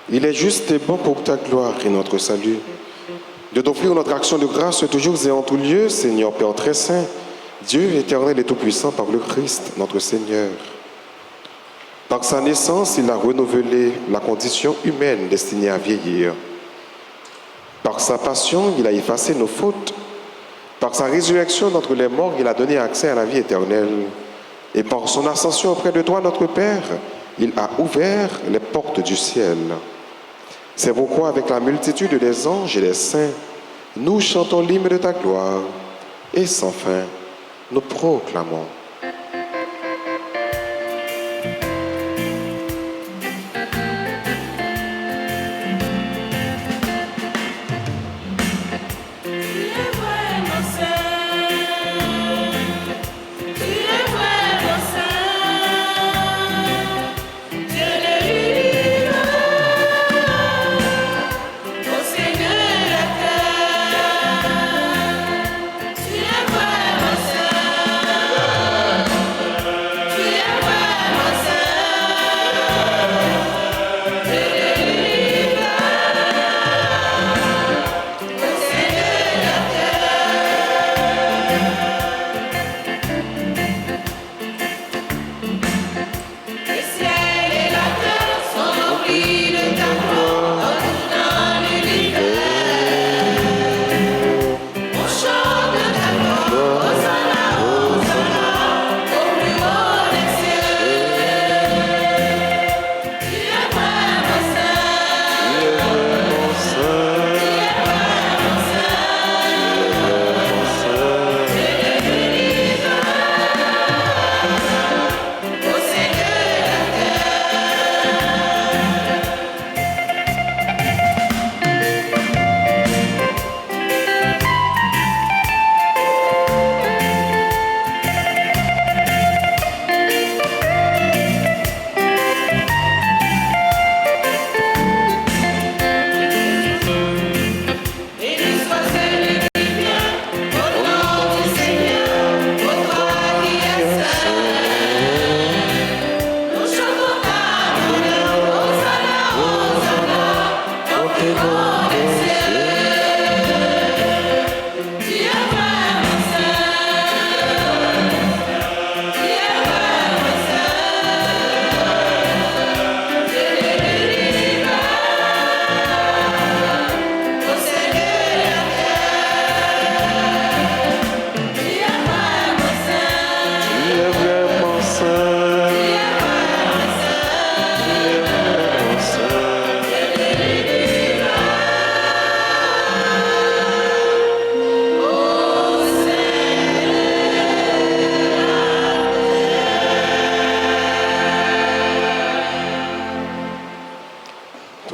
il est juste et bon pour ta gloire et notre salut de t'offrir notre action de grâce toujours et en tout lieu, Seigneur Père très saint, Dieu éternel et tout-puissant par le Christ, notre Seigneur. Par sa naissance, il a renouvelé la condition humaine destinée à vieillir. Par sa passion, il a effacé nos fautes. Par sa résurrection d'entre les morts, il a donné accès à la vie éternelle. Et par son ascension auprès de toi, notre Père, il a ouvert les portes du ciel. C'est pourquoi, avec la multitude des anges et des saints, nous chantons l'hymne de ta gloire et sans fin, nous proclamons.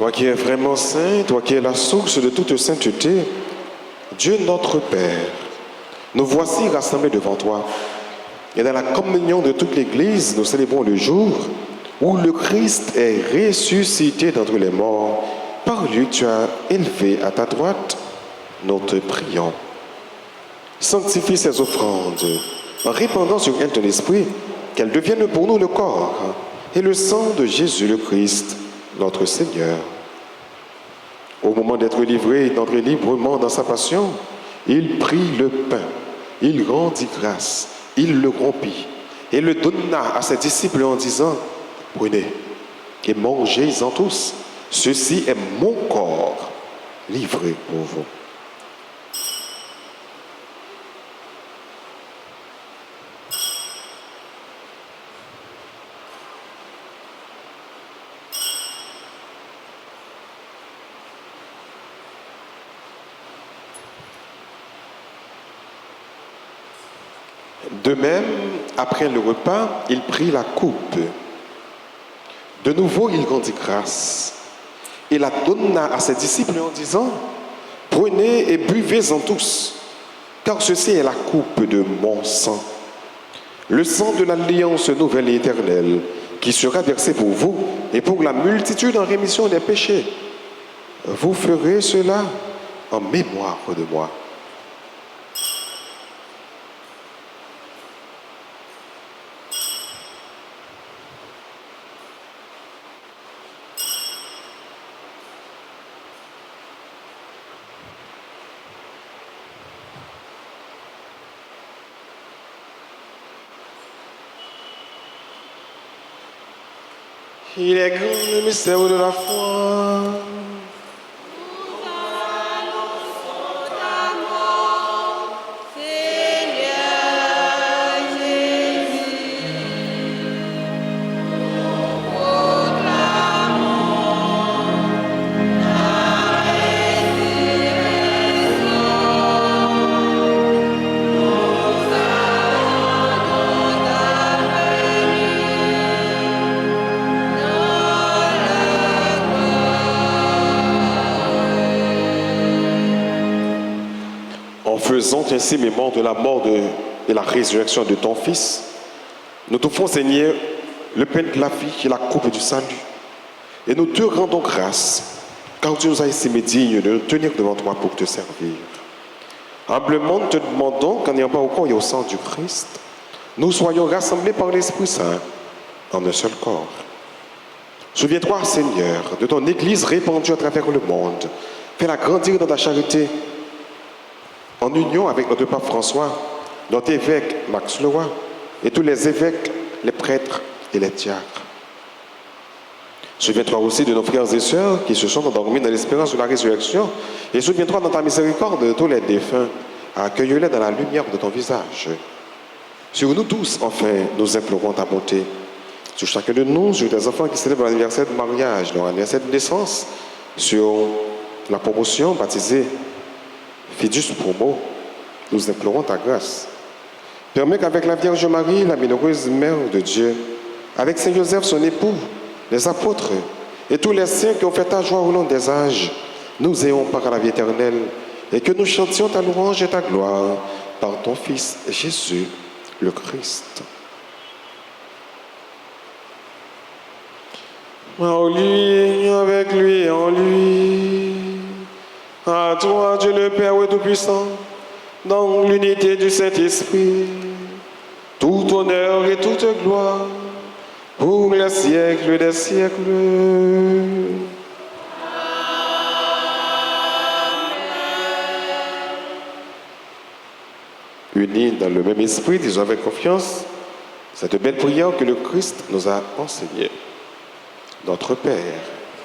Toi qui es vraiment saint, toi qui es la source de toute sainteté, Dieu notre Père, nous voici rassemblés devant toi. Et dans la communion de toute l'Église, nous célébrons le jour où le Christ est ressuscité d'entre les morts. Par lui, tu as élevé à ta droite. Nous te prions. Sanctifie ces offrandes en répandant sur elles ton esprit, qu'elles deviennent pour nous le corps et le sang de Jésus le Christ, notre Seigneur. Au moment d'être livré et d'entrer librement dans sa passion, il prit le pain, il rendit grâce, il le rompit et le donna à ses disciples en disant, « Prenez et mangez-en tous, ceci est mon corps livré pour vous. » De même, après le repas, il prit la coupe. De nouveau, il rendit grâce et la donna à ses disciples en disant, « Prenez et buvez-en tous, car ceci est la coupe de mon sang, le sang de l'alliance nouvelle et éternelle, qui sera versé pour vous et pour la multitude en rémission des péchés. Vous ferez cela en mémoire de moi. » Il est grand le mystère de la foi. Faisons ainsi mémoire de la mort et la résurrection de ton Fils, nous t'offrons, Seigneur, le pain de la vie et la coupe du salut. Et nous te rendons grâce, car tu nous as estimés dignes de nous tenir devant toi pour te servir. Humblement, nous te demandons qu'en ayant pas au corps et au sang du Christ, nous soyons rassemblés par l'Esprit Saint en un seul corps. Souviens-toi, Seigneur, de ton Église répandue à travers le monde. Fais-la grandir dans ta charité, en union avec notre pape François, notre évêque Max Leroy et tous les évêques, les prêtres et les diacres. Souviens-toi aussi de nos frères et sœurs qui se sont endormis dans l'espérance de la résurrection et souviens-toi dans ta miséricorde de tous les défunts. Accueille-les dans la lumière de ton visage. Sur nous tous, enfin, nous implorons ta bonté. Sur chacun de nous, sur tes enfants qui célèbrent l'anniversaire de mariage, leur anniversaire de naissance, sur la promotion baptisée Fidus Promo, nous implorons ta grâce. Permets qu'avec la Vierge Marie, la bienheureuse Mère de Dieu, avec Saint Joseph, son époux, les apôtres et tous les saints qui ont fait ta joie au long des âges, nous ayons part à la vie éternelle et que nous chantions ta louange et ta gloire par ton Fils Jésus, le Christ. En lui, avec lui, en lui. À toi, Dieu le Père Tout-Puissant, dans l'unité du Saint-Esprit, tout honneur et toute gloire, pour les siècles des siècles. Unis dans le même esprit, disons avec confiance cette belle prière que le Christ nous a enseignée. Notre Père,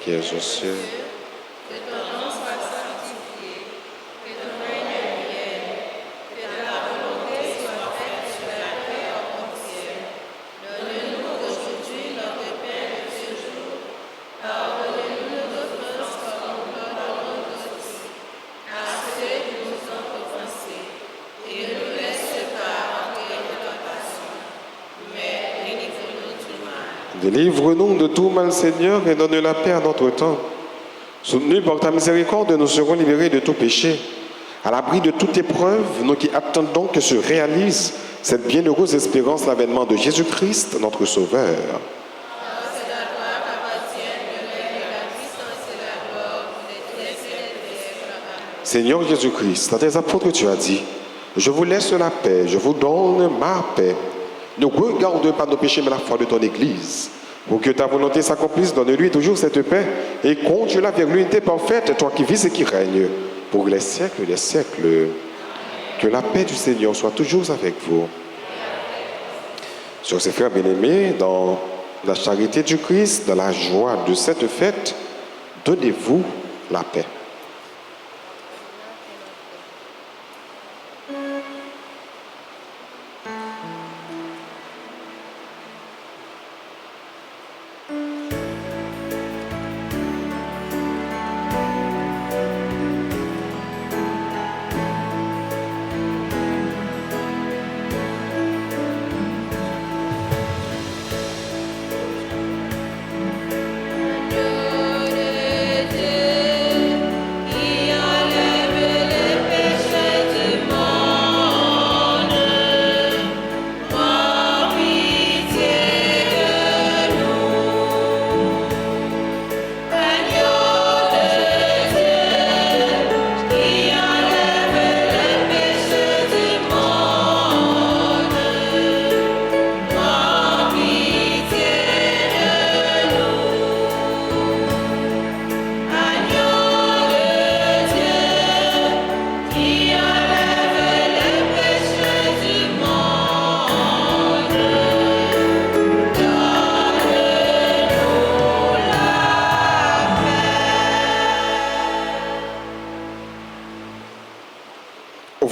qui es aux cieux, délivre-nous de tout mal, Seigneur, et donne la paix à notre temps. Soutenus par ta miséricorde, nous serons libérés de tout péché. À l'abri de toute épreuve, nous qui attendons que se réalise cette bienheureuse espérance, l'avènement de Jésus-Christ, notre Sauveur. Seigneur Jésus-Christ, à tes apôtres, tu as dit, « Je vous laisse la paix, je vous donne ma paix. » Ne regarde pas nos péchés, mais la foi de ton Église. Pour que ta volonté s'accomplisse, donne-lui toujours cette paix et conduis-la vers l'unité parfaite, toi qui vis et qui règnes pour les siècles des siècles. Que la paix du Seigneur soit toujours avec vous. Sur ces frères bien-aimés, dans la charité du Christ, dans la joie de cette fête, donnez-vous la paix.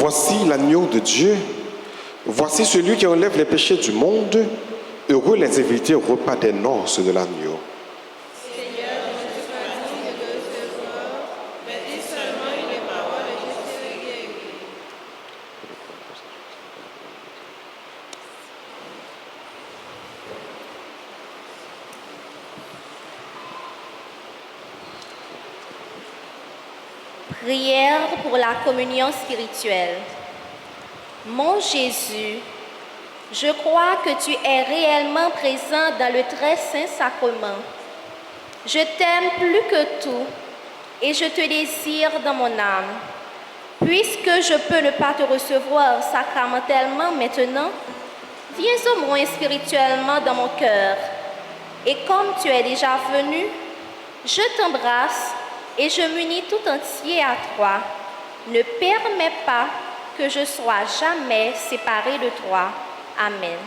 voici l'agneau de Dieu. Voici celui qui enlève les péchés du monde. Heureux les invités au repas des noces de l'agneau. Prière pour la communion spirituelle. Mon Jésus, je crois que tu es réellement présent dans le très saint sacrement. Je t'aime plus que tout et je te désire dans mon âme. Puisque je peux ne pas te recevoir sacramentellement maintenant, viens au moins spirituellement dans mon cœur. Et comme tu es déjà venu, je t'embrasse et je m'unis tout entier à toi. Ne permets pas que je sois jamais séparé de toi. Amen.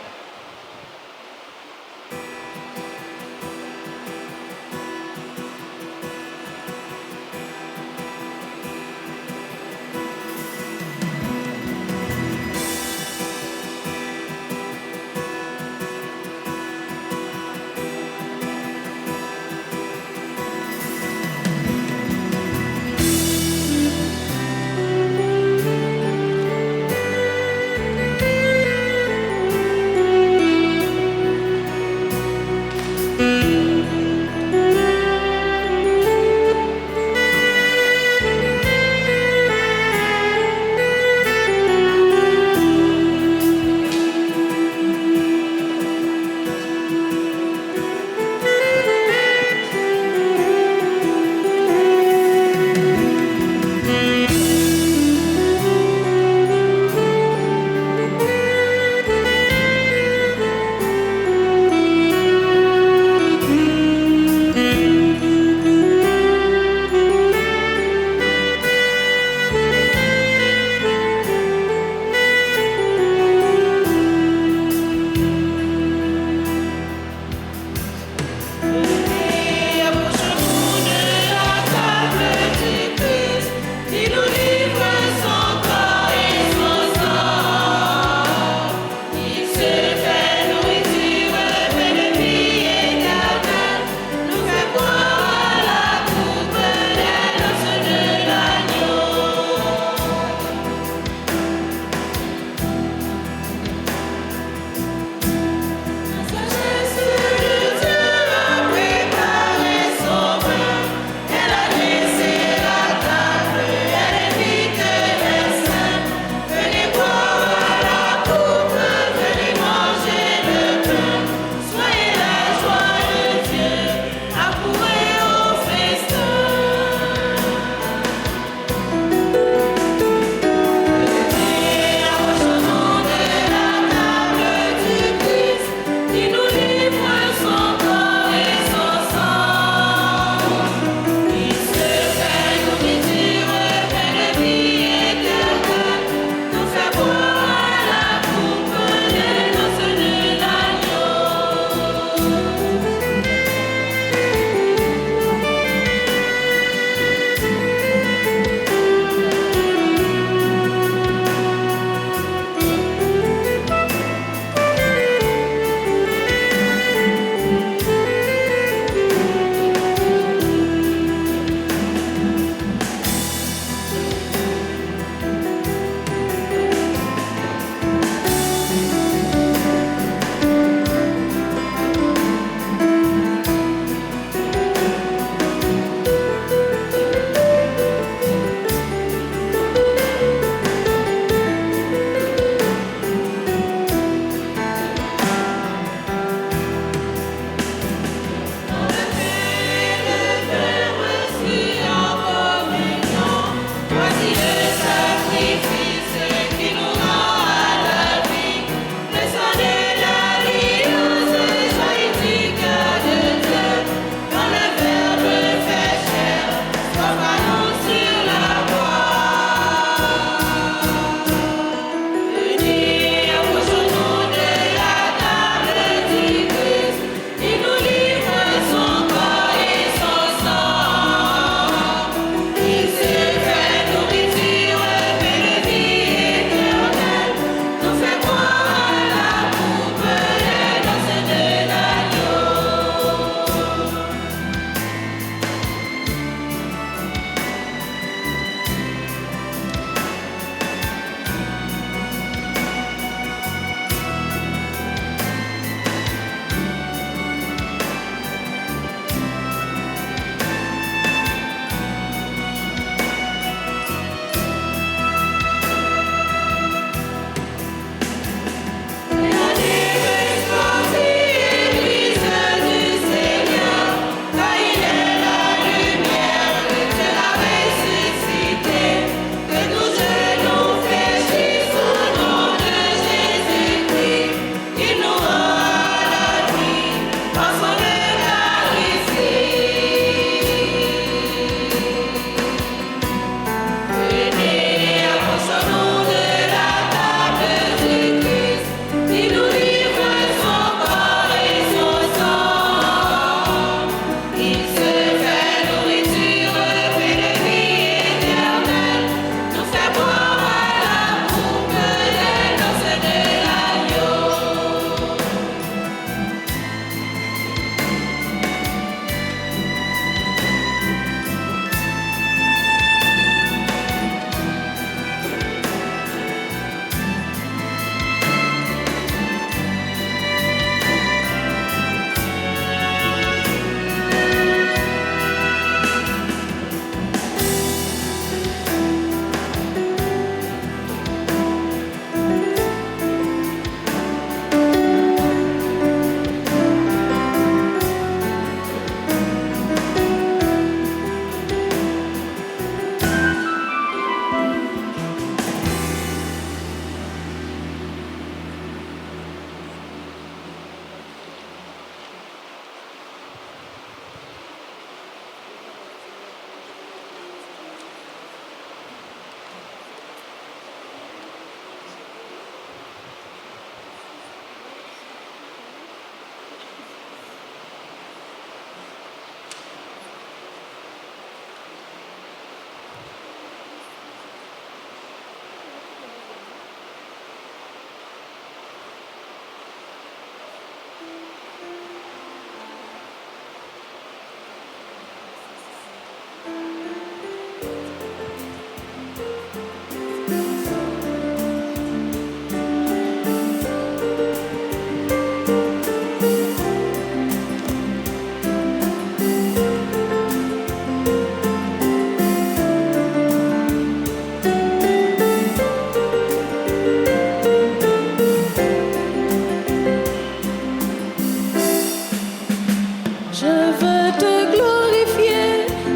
veux te glorifier,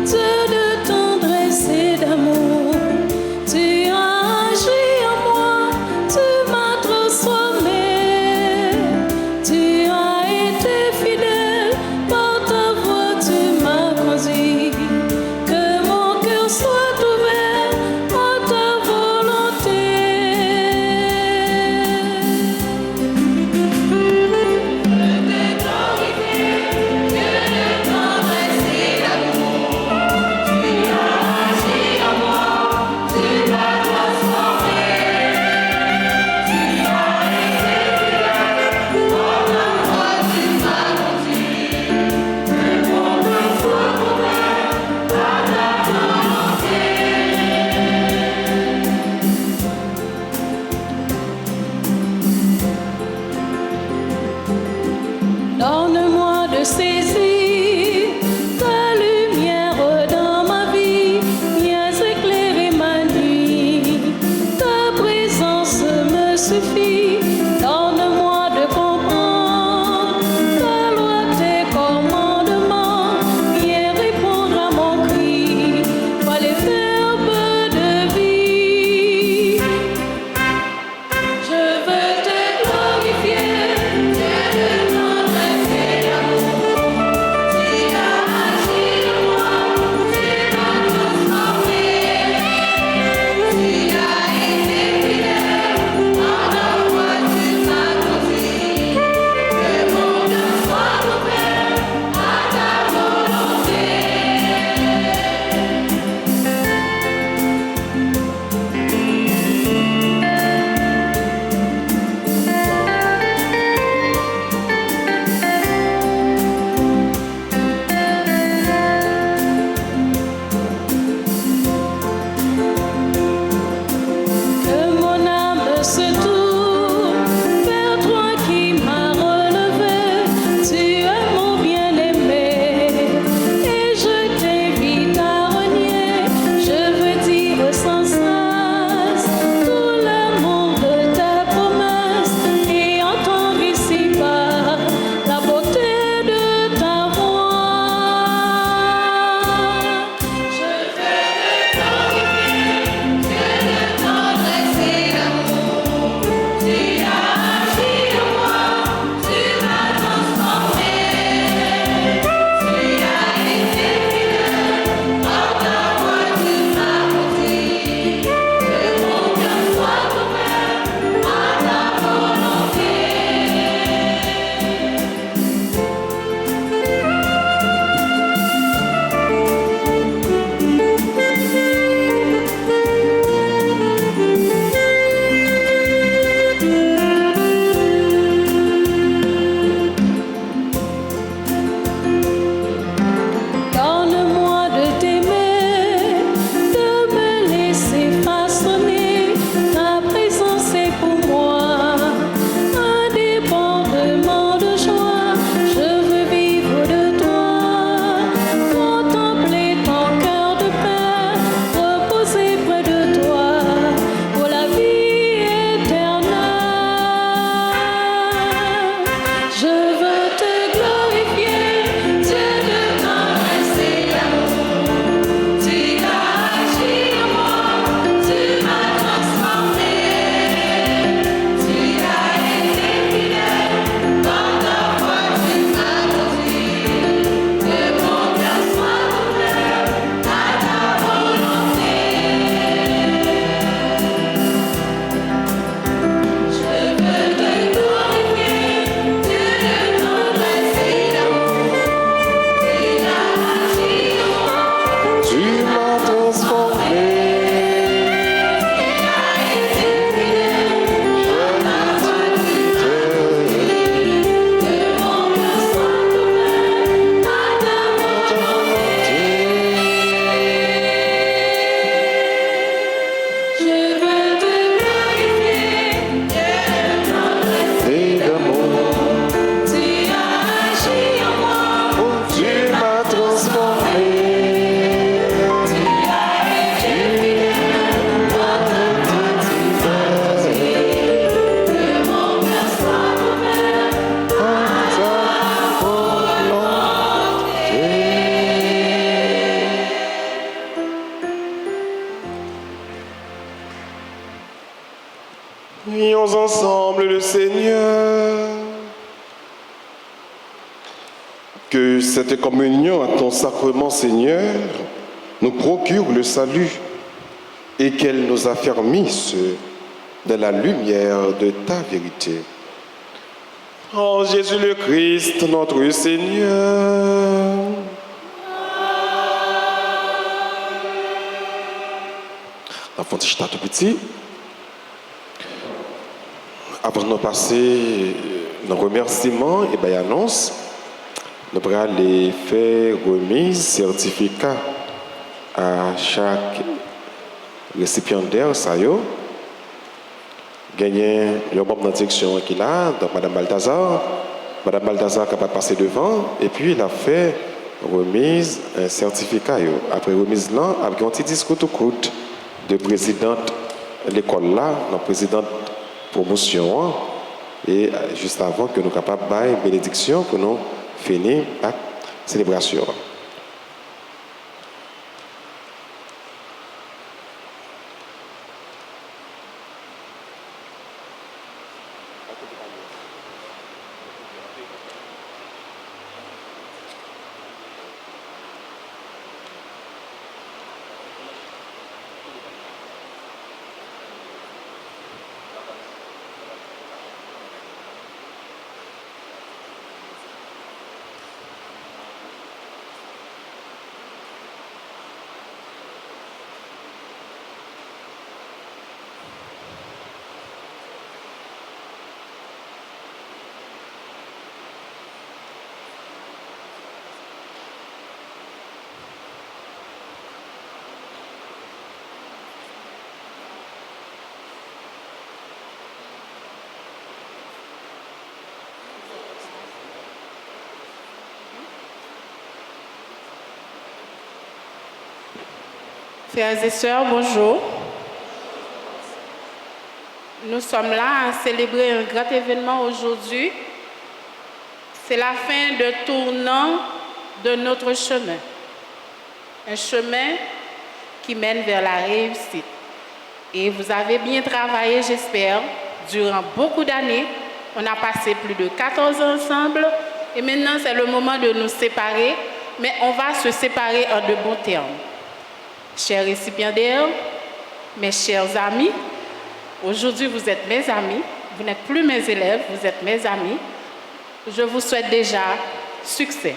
Dieu de tendresse et d'amour. Tu as agi en moi, tu m'as transformé. Tu as été fidèle, par ta voix tu m'as conduit. Que mon cœur soit ouvert à ta volonté. Dieu de tendresse et Prions ensemble le Seigneur. Que cette communion à ton sacrement, Seigneur, nous procure le salut et qu'elle nous affermisse dans la lumière de ta vérité. En Jésus le Christ, notre Seigneur. Enfant de tout petit, avant de passer nos remerciements et bien annonces, nous allons aller faire remise certificat à chaque récipiendaire. Gagner un membre de direction qui est là, donc Madame Balthazar. Madame Balthazar est capable de passer devant et puis il a fait remise un certificat. Après remise là, avec un petit discours tout court de présidente de l'école là, la présidente promotion et juste avant que nous soyons capables de faire une bénédiction pour nous finir la célébration. Frères et sœurs, bonjour. Nous sommes là à célébrer un grand événement aujourd'hui. C'est la fin de tournant de notre chemin. Un chemin qui mène vers la réussite. Et vous avez bien travaillé, j'espère, durant beaucoup d'années. On a passé plus de 14 ans ensemble. Et maintenant, c'est le moment de nous séparer. Mais on va se séparer en de bons termes. Chers récipiendaires, mes chers amis, aujourd'hui vous êtes mes amis, vous n'êtes plus mes élèves, vous êtes mes amis. Je vous souhaite déjà succès.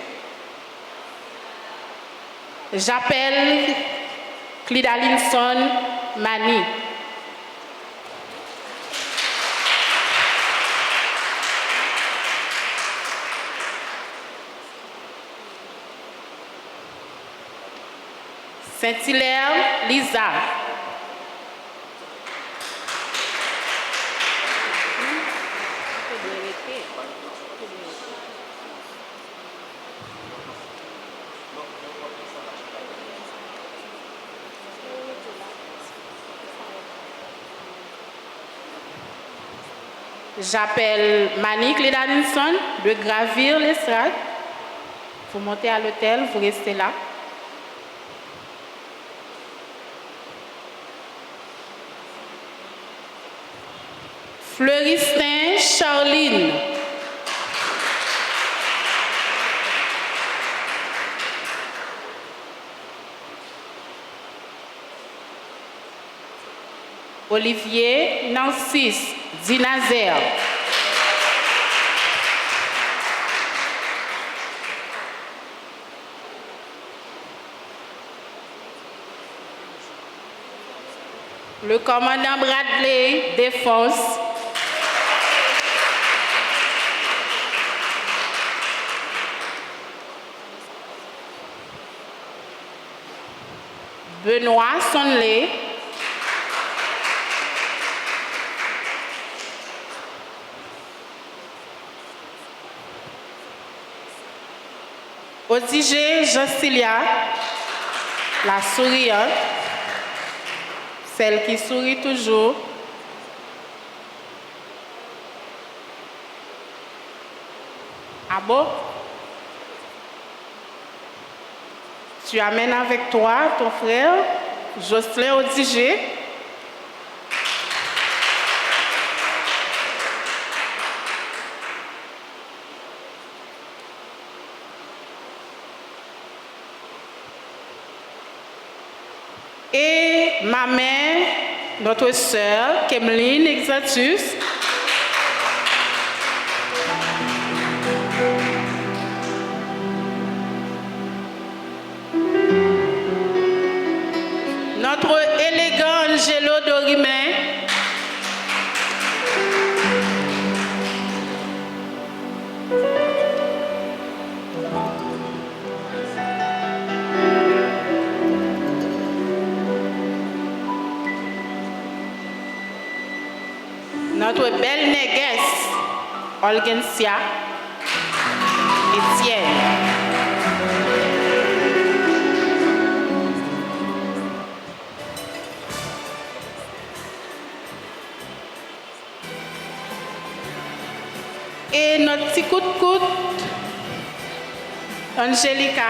J'appelle Clidalinson Mani. Saint-Hilaire Lisa. J'appelle Mani Clidalinson de gravir l'estrade. Vous montez à l'hôtel, vous restez là. Fleuristin Charline. Olivier Nancis Dinazer. Le commandant Bradley Défense. Benoît Sonley. Odigé Jocilia, la souriante, celle qui sourit toujours. Ah bon? Tu amènes avec toi ton frère, Jocelyn Odigé. Et ma mère, notre sœur, Kemeline Exatus. Notre élégant Angelo Dorimé. Notre belle négresse, Olgensia Etienne. Et notre petit coup de coude, Angelica.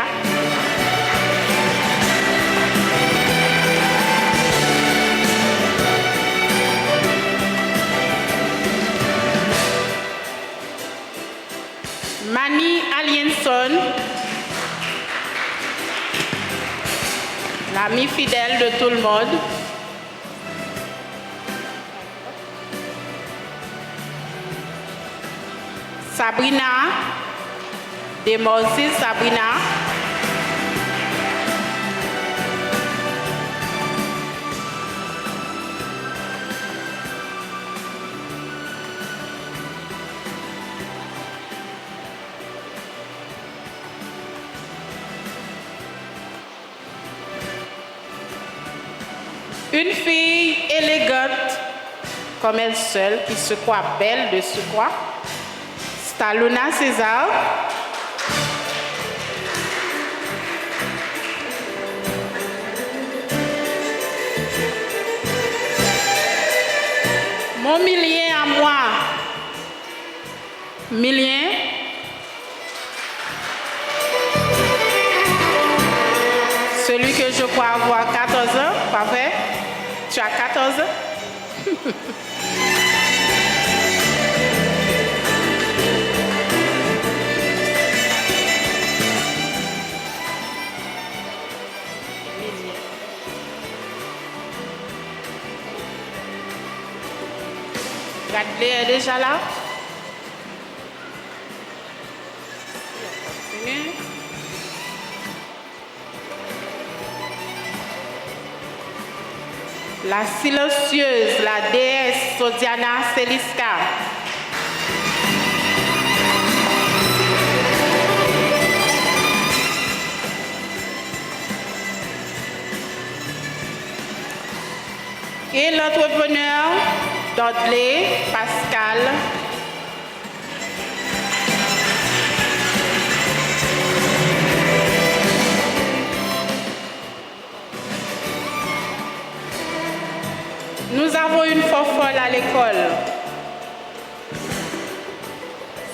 Mani Alienson, l'amie fidèle de tout le monde. Sabrina, Demorsis Sabrina. Une fille élégante comme elle seule, qui se croit belle de se croire. Staluna César. Mon Milien à moi. Milien. Celui que je crois avoir 14 ans, parfait. Tu as 14 ans? Gadley est déjà là? Continue. La silencieuse, la déesse Sodiana Celiska. Et l'entrepreneur Dudley Pascal. Nous avons une fofolle à l'école.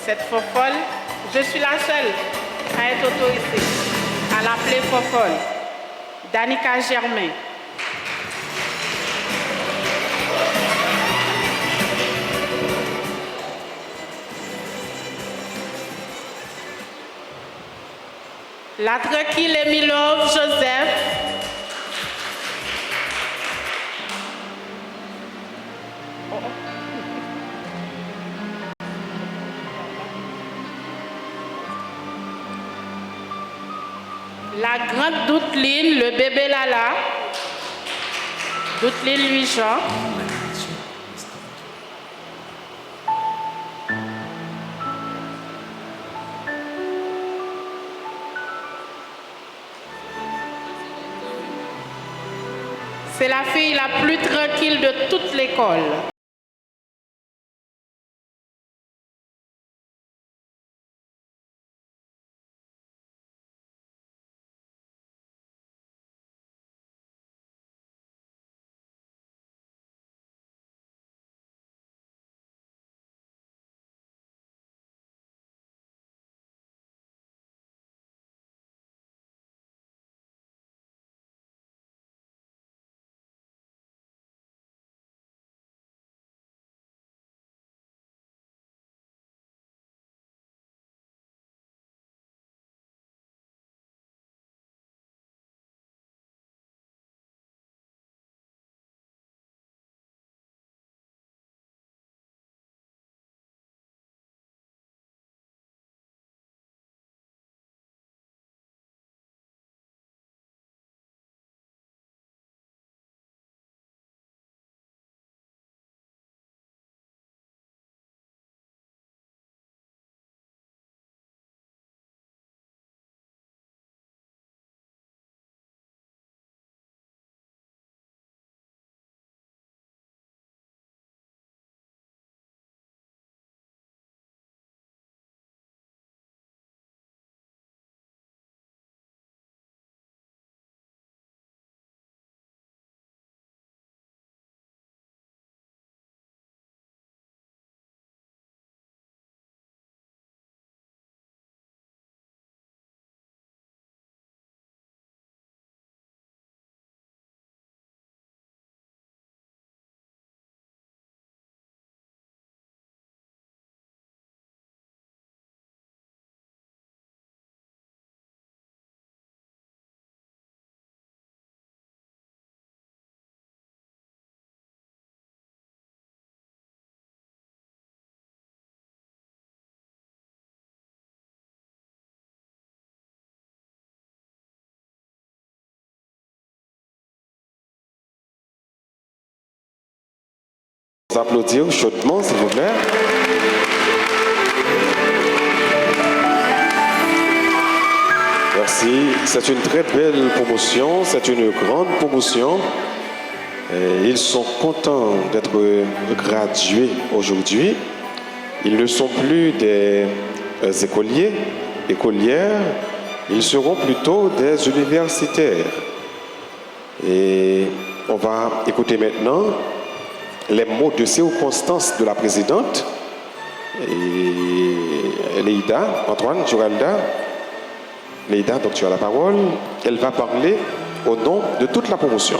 Cette fofolle, je suis la seule à être autorisée à l'appeler fofolle. Danica Germain. La tranquille Emilov Joseph. La grande Douteline, le bébé Lala. Douteline Louis-Jean. C'est la fille la plus tranquille de toute l'école. Applaudir chaudement, s'il vous plaît. Merci. C'est une très belle promotion, c'est une grande promotion. Et ils sont contents d'être gradués aujourd'hui. Ils ne sont plus des écoliers, écolières, ils seront plutôt des universitaires. Et on va écouter maintenant les mots de circonstance de la présidente, et Leïda, Antoine, Joralda. Leïda, donc tu as la parole. Elle va parler au nom de toute la promotion.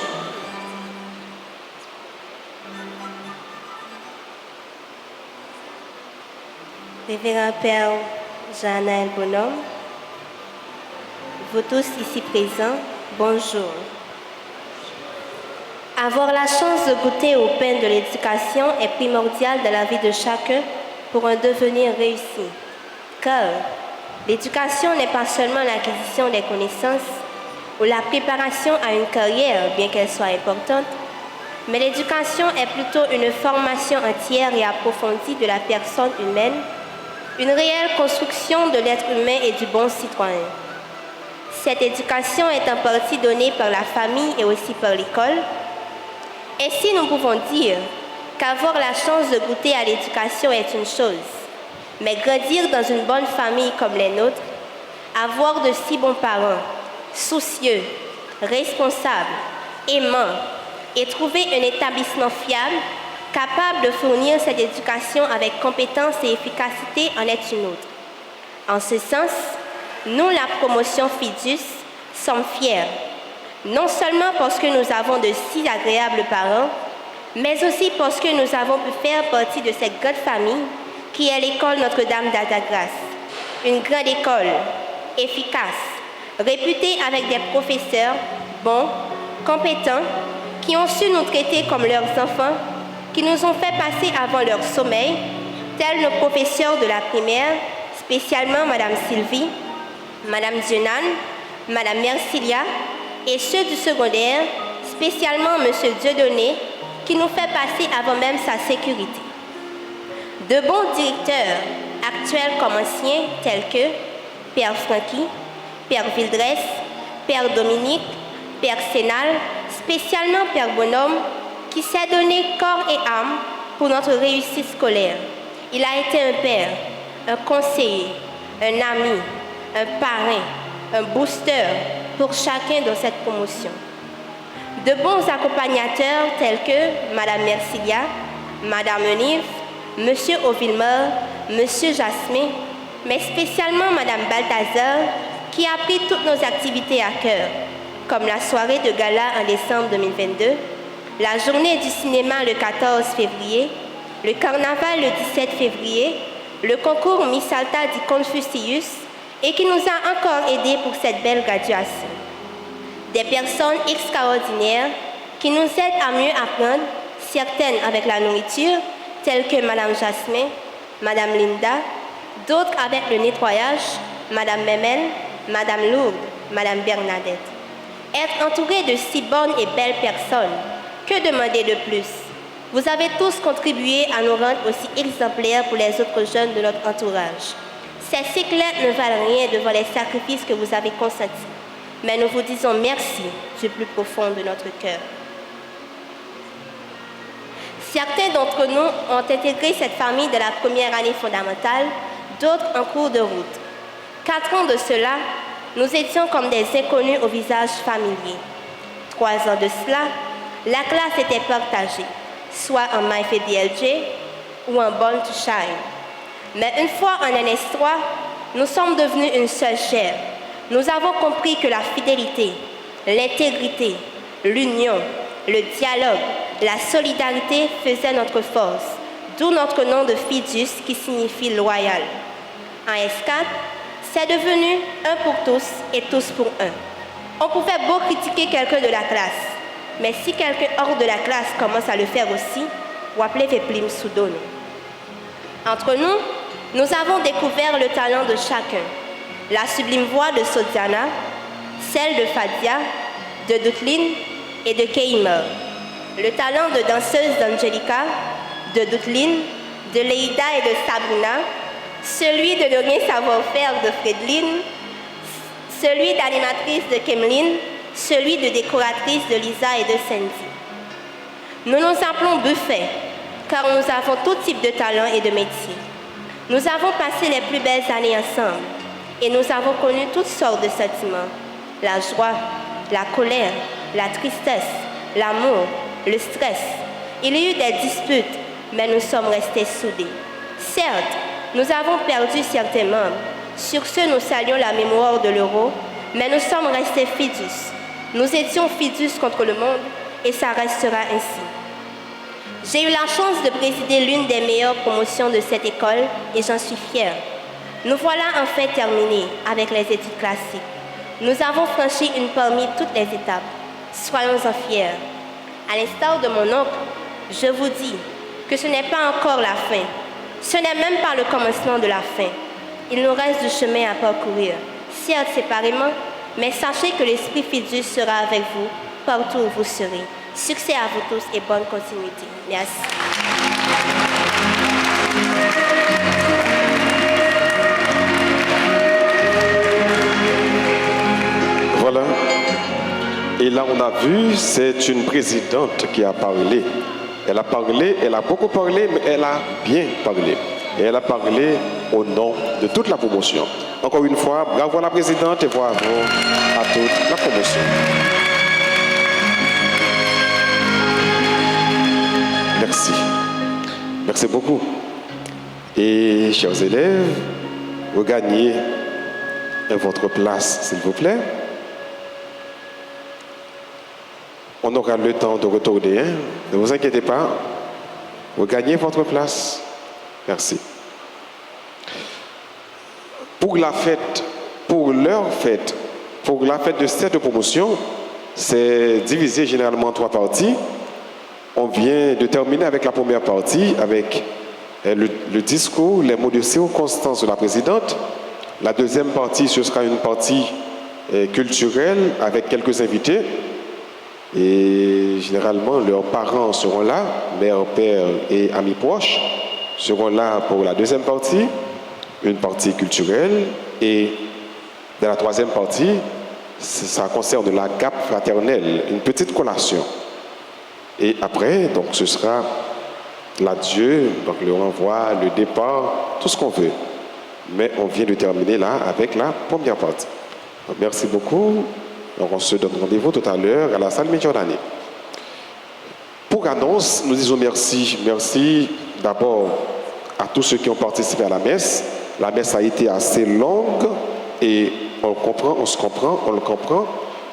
Révérend Père Jean-Naël Bonhomme, vous tous ici présents, bonjour. Avoir la chance de goûter au pain de l'éducation est primordial dans la vie de chacun pour un devenir réussi. Car l'éducation n'est pas seulement l'acquisition des connaissances ou la préparation à une carrière, bien qu'elle soit importante, mais l'éducation est plutôt une formation entière et approfondie de la personne humaine, une réelle construction de l'être humain et du bon citoyen. Cette éducation est en partie donnée par la famille et aussi par l'école. Ainsi, nous pouvons dire qu'avoir la chance de goûter à l'éducation est une chose, mais grandir dans une bonne famille comme les nôtres, avoir de si bons parents, soucieux, responsables, aimants, et trouver un établissement fiable, capable de fournir cette éducation avec compétence et efficacité en est une autre. En ce sens, nous, la promotion FIDUS, sommes fiers, non seulement parce que nous avons de si agréables parents, mais aussi parce que nous avons pu faire partie de cette grande famille qui est l'école Notre-Dame d'Altagrace, une grande école, efficace, réputée avec des professeurs bons, compétents, qui ont su nous traiter comme leurs enfants, qui nous ont fait passer avant leur sommeil, tels nos professeurs de la primaire, spécialement Madame Sylvie, Madame Dionan, Madame Mercilia, et ceux du secondaire, spécialement Monsieur Dieudonné, qui nous fait passer avant même sa sécurité. De bons directeurs, actuels comme anciens, tels que Père Francky, Père Vildresse, Père Dominique, Père Sénal, spécialement Père Bonhomme, qui s'est donné corps et âme pour notre réussite scolaire. Il a été un père, un conseiller, un ami, un parrain, un booster pour chacun dans cette promotion. De bons accompagnateurs tels que Madame Mercilia, Madame Eunive, Monsieur Ovillemer, Monsieur Jasmin, mais spécialement Madame Balthazar, qui a pris toutes nos activités à cœur, comme la soirée de gala en décembre 2022, la journée du cinéma le 14 février, le carnaval le 17 février, le concours Miss Alta du Confucius, et qui nous a encore aidés pour cette belle graduation. Des personnes extraordinaires qui nous aident à mieux apprendre, certaines avec la nourriture, telles que Madame Jasmin, Madame Linda, d'autres avec le nettoyage, Madame Memel, Madame Lourdes, Madame Bernadette. Être entouré de si bonnes et belles personnes, que demander de plus? Vous avez tous contribué à nous rendre aussi exemplaires pour les autres jeunes de notre entourage. Ces cyclettes ne valent rien devant les sacrifices que vous avez consentis, mais nous vous disons merci du plus profond de notre cœur. Certains d'entre nous ont intégré cette famille de la première année fondamentale, d'autres en cours de route. 4 ans de cela, nous étions comme des inconnus au visage familier. 3 ans de cela, la classe était partagée, soit en Maïf et DLJ ou en Born to Shine. Mais une fois en NS3, nous sommes devenus une seule chair. Nous avons compris que la fidélité, l'intégrité, l'union, le dialogue, la solidarité faisaient notre force, d'où notre nom de FIDUS qui signifie loyal. En S4, c'est devenu un pour tous et tous pour un. On pouvait beau critiquer quelqu'un de la classe, mais si quelqu'un hors de la classe commence à le faire aussi, ou appelez Veplim Soudono. Entre nous, nous avons découvert le talent de chacun. La sublime voix de Sodiana, celle de Fadia, de Dutlin et de Keimer. Le talent de danseuse d'Angelica, de Doutline, de Leïda et de Sabrina, celui de ne rien savoir faire de Fredline, celui d'animatrice de Kemeline, celui de décoratrice de Lisa et de Sandy. Nous nous appelons Buffet, car nous avons tout type de talents et de métiers. Nous avons passé les plus belles années ensemble et nous avons connu toutes sortes de sentiments. La joie, la colère, la tristesse, l'amour, le stress. Il y a eu des disputes, mais nous sommes restés soudés. Certes, nous avons perdu certains membres. Sur ce, nous saluons la mémoire de l'euro, mais nous sommes restés fidus. Nous étions fidus contre le monde et ça restera ainsi. J'ai eu la chance de présider l'une des meilleures promotions de cette école et j'en suis fière. Nous voilà enfin terminés avec les études classiques. Nous avons franchi une parmi toutes les étapes. Soyons-en fiers. À l'instar de mon oncle, je vous dis que ce n'est pas encore la fin. Ce n'est même pas le commencement de la fin. Il nous reste du chemin à parcourir, certes séparément, mais sachez que l'esprit fidus sera avec vous partout où vous serez. Succès à vous tous et bonne continuité. Merci. Voilà. Et là, on a vu, c'est une présidente qui a parlé. Elle a parlé, elle a beaucoup parlé, mais elle a bien parlé. Et elle a parlé au nom de toute la promotion. Encore une fois, bravo à la présidente et bravo à toute la promotion. Merci. Merci beaucoup. Et chers élèves, regagnez votre place, s'il vous plaît. On aura le temps de retourner. Hein? Ne vous inquiétez pas. Regagnez votre place. Merci. Pour la fête, pour leur fête, pour la fête de cette promotion, c'est divisé généralement en 3 parties. On vient de terminer avec la première partie, avec le discours, les mots de circonstance de la présidente. La deuxième partie, ce sera une partie culturelle avec quelques invités. Et généralement, leurs parents seront là, mère, père et amis proches seront là pour la deuxième partie, une partie culturelle. Et dans la troisième partie, ça concerne la cape fraternelle, une petite collation. Et après, donc, ce sera l'adieu, donc le renvoi, le départ, tout ce qu'on veut. Mais on vient de terminer là avec la première partie. Donc, merci beaucoup. Donc, on se donne rendez-vous tout à l'heure à la salle Midjordanie. Pour annonce, nous disons merci. Merci d'abord à tous ceux qui ont participé à la messe. La messe a été assez longue et on le comprend, on le comprend.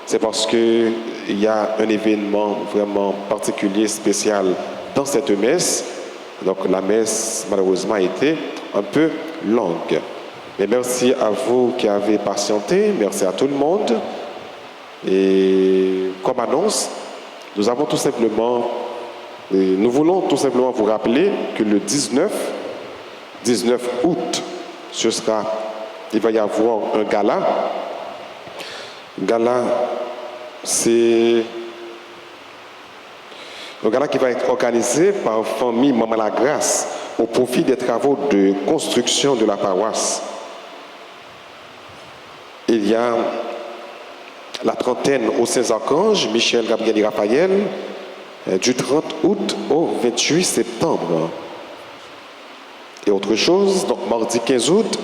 C'est parce qu'il y a un événement vraiment particulier, spécial dans cette messe. Donc la messe, malheureusement, a été un peu longue. Mais merci à vous qui avez patienté. Merci à tout le monde. Et comme annonce, nous voulons tout simplement vous rappeler que le 19 août, il va y avoir un gala. C'est un gala qui va être organisé par famille Maman la Grâce au profit des travaux de construction de la paroisse. Il y a la trentaine au Saint-Archange, Michel, Gabriel et Raphaël, du 30 août au 28 septembre. Et autre chose, donc mardi 15 août,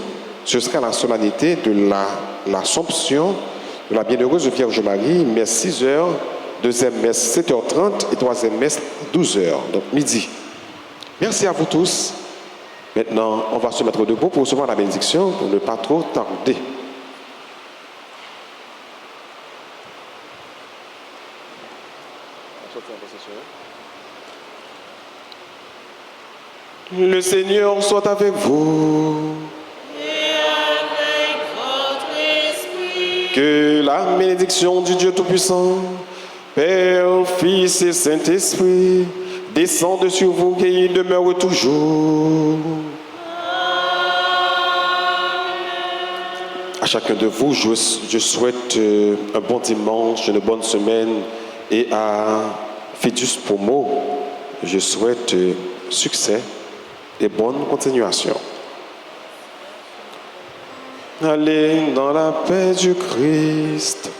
ce sera la solennité de l'Assomption de la Bienheureuse Vierge Marie, messe 6h, deuxième messe 7h30 et troisième messe 12h, donc midi. Merci à vous tous. Maintenant, on va se mettre debout pour recevoir la bénédiction pour ne pas trop tarder. Le Seigneur soit avec vous. Et avec votre esprit. Que la bénédiction du Dieu Tout-Puissant, Père, Fils et Saint-Esprit, descende sur vous et demeure toujours. À chacun de vous, je souhaite un bon dimanche, une bonne semaine, et à Fidus Pomo, je souhaite succès et bonne continuation. Allez dans la paix du Christ.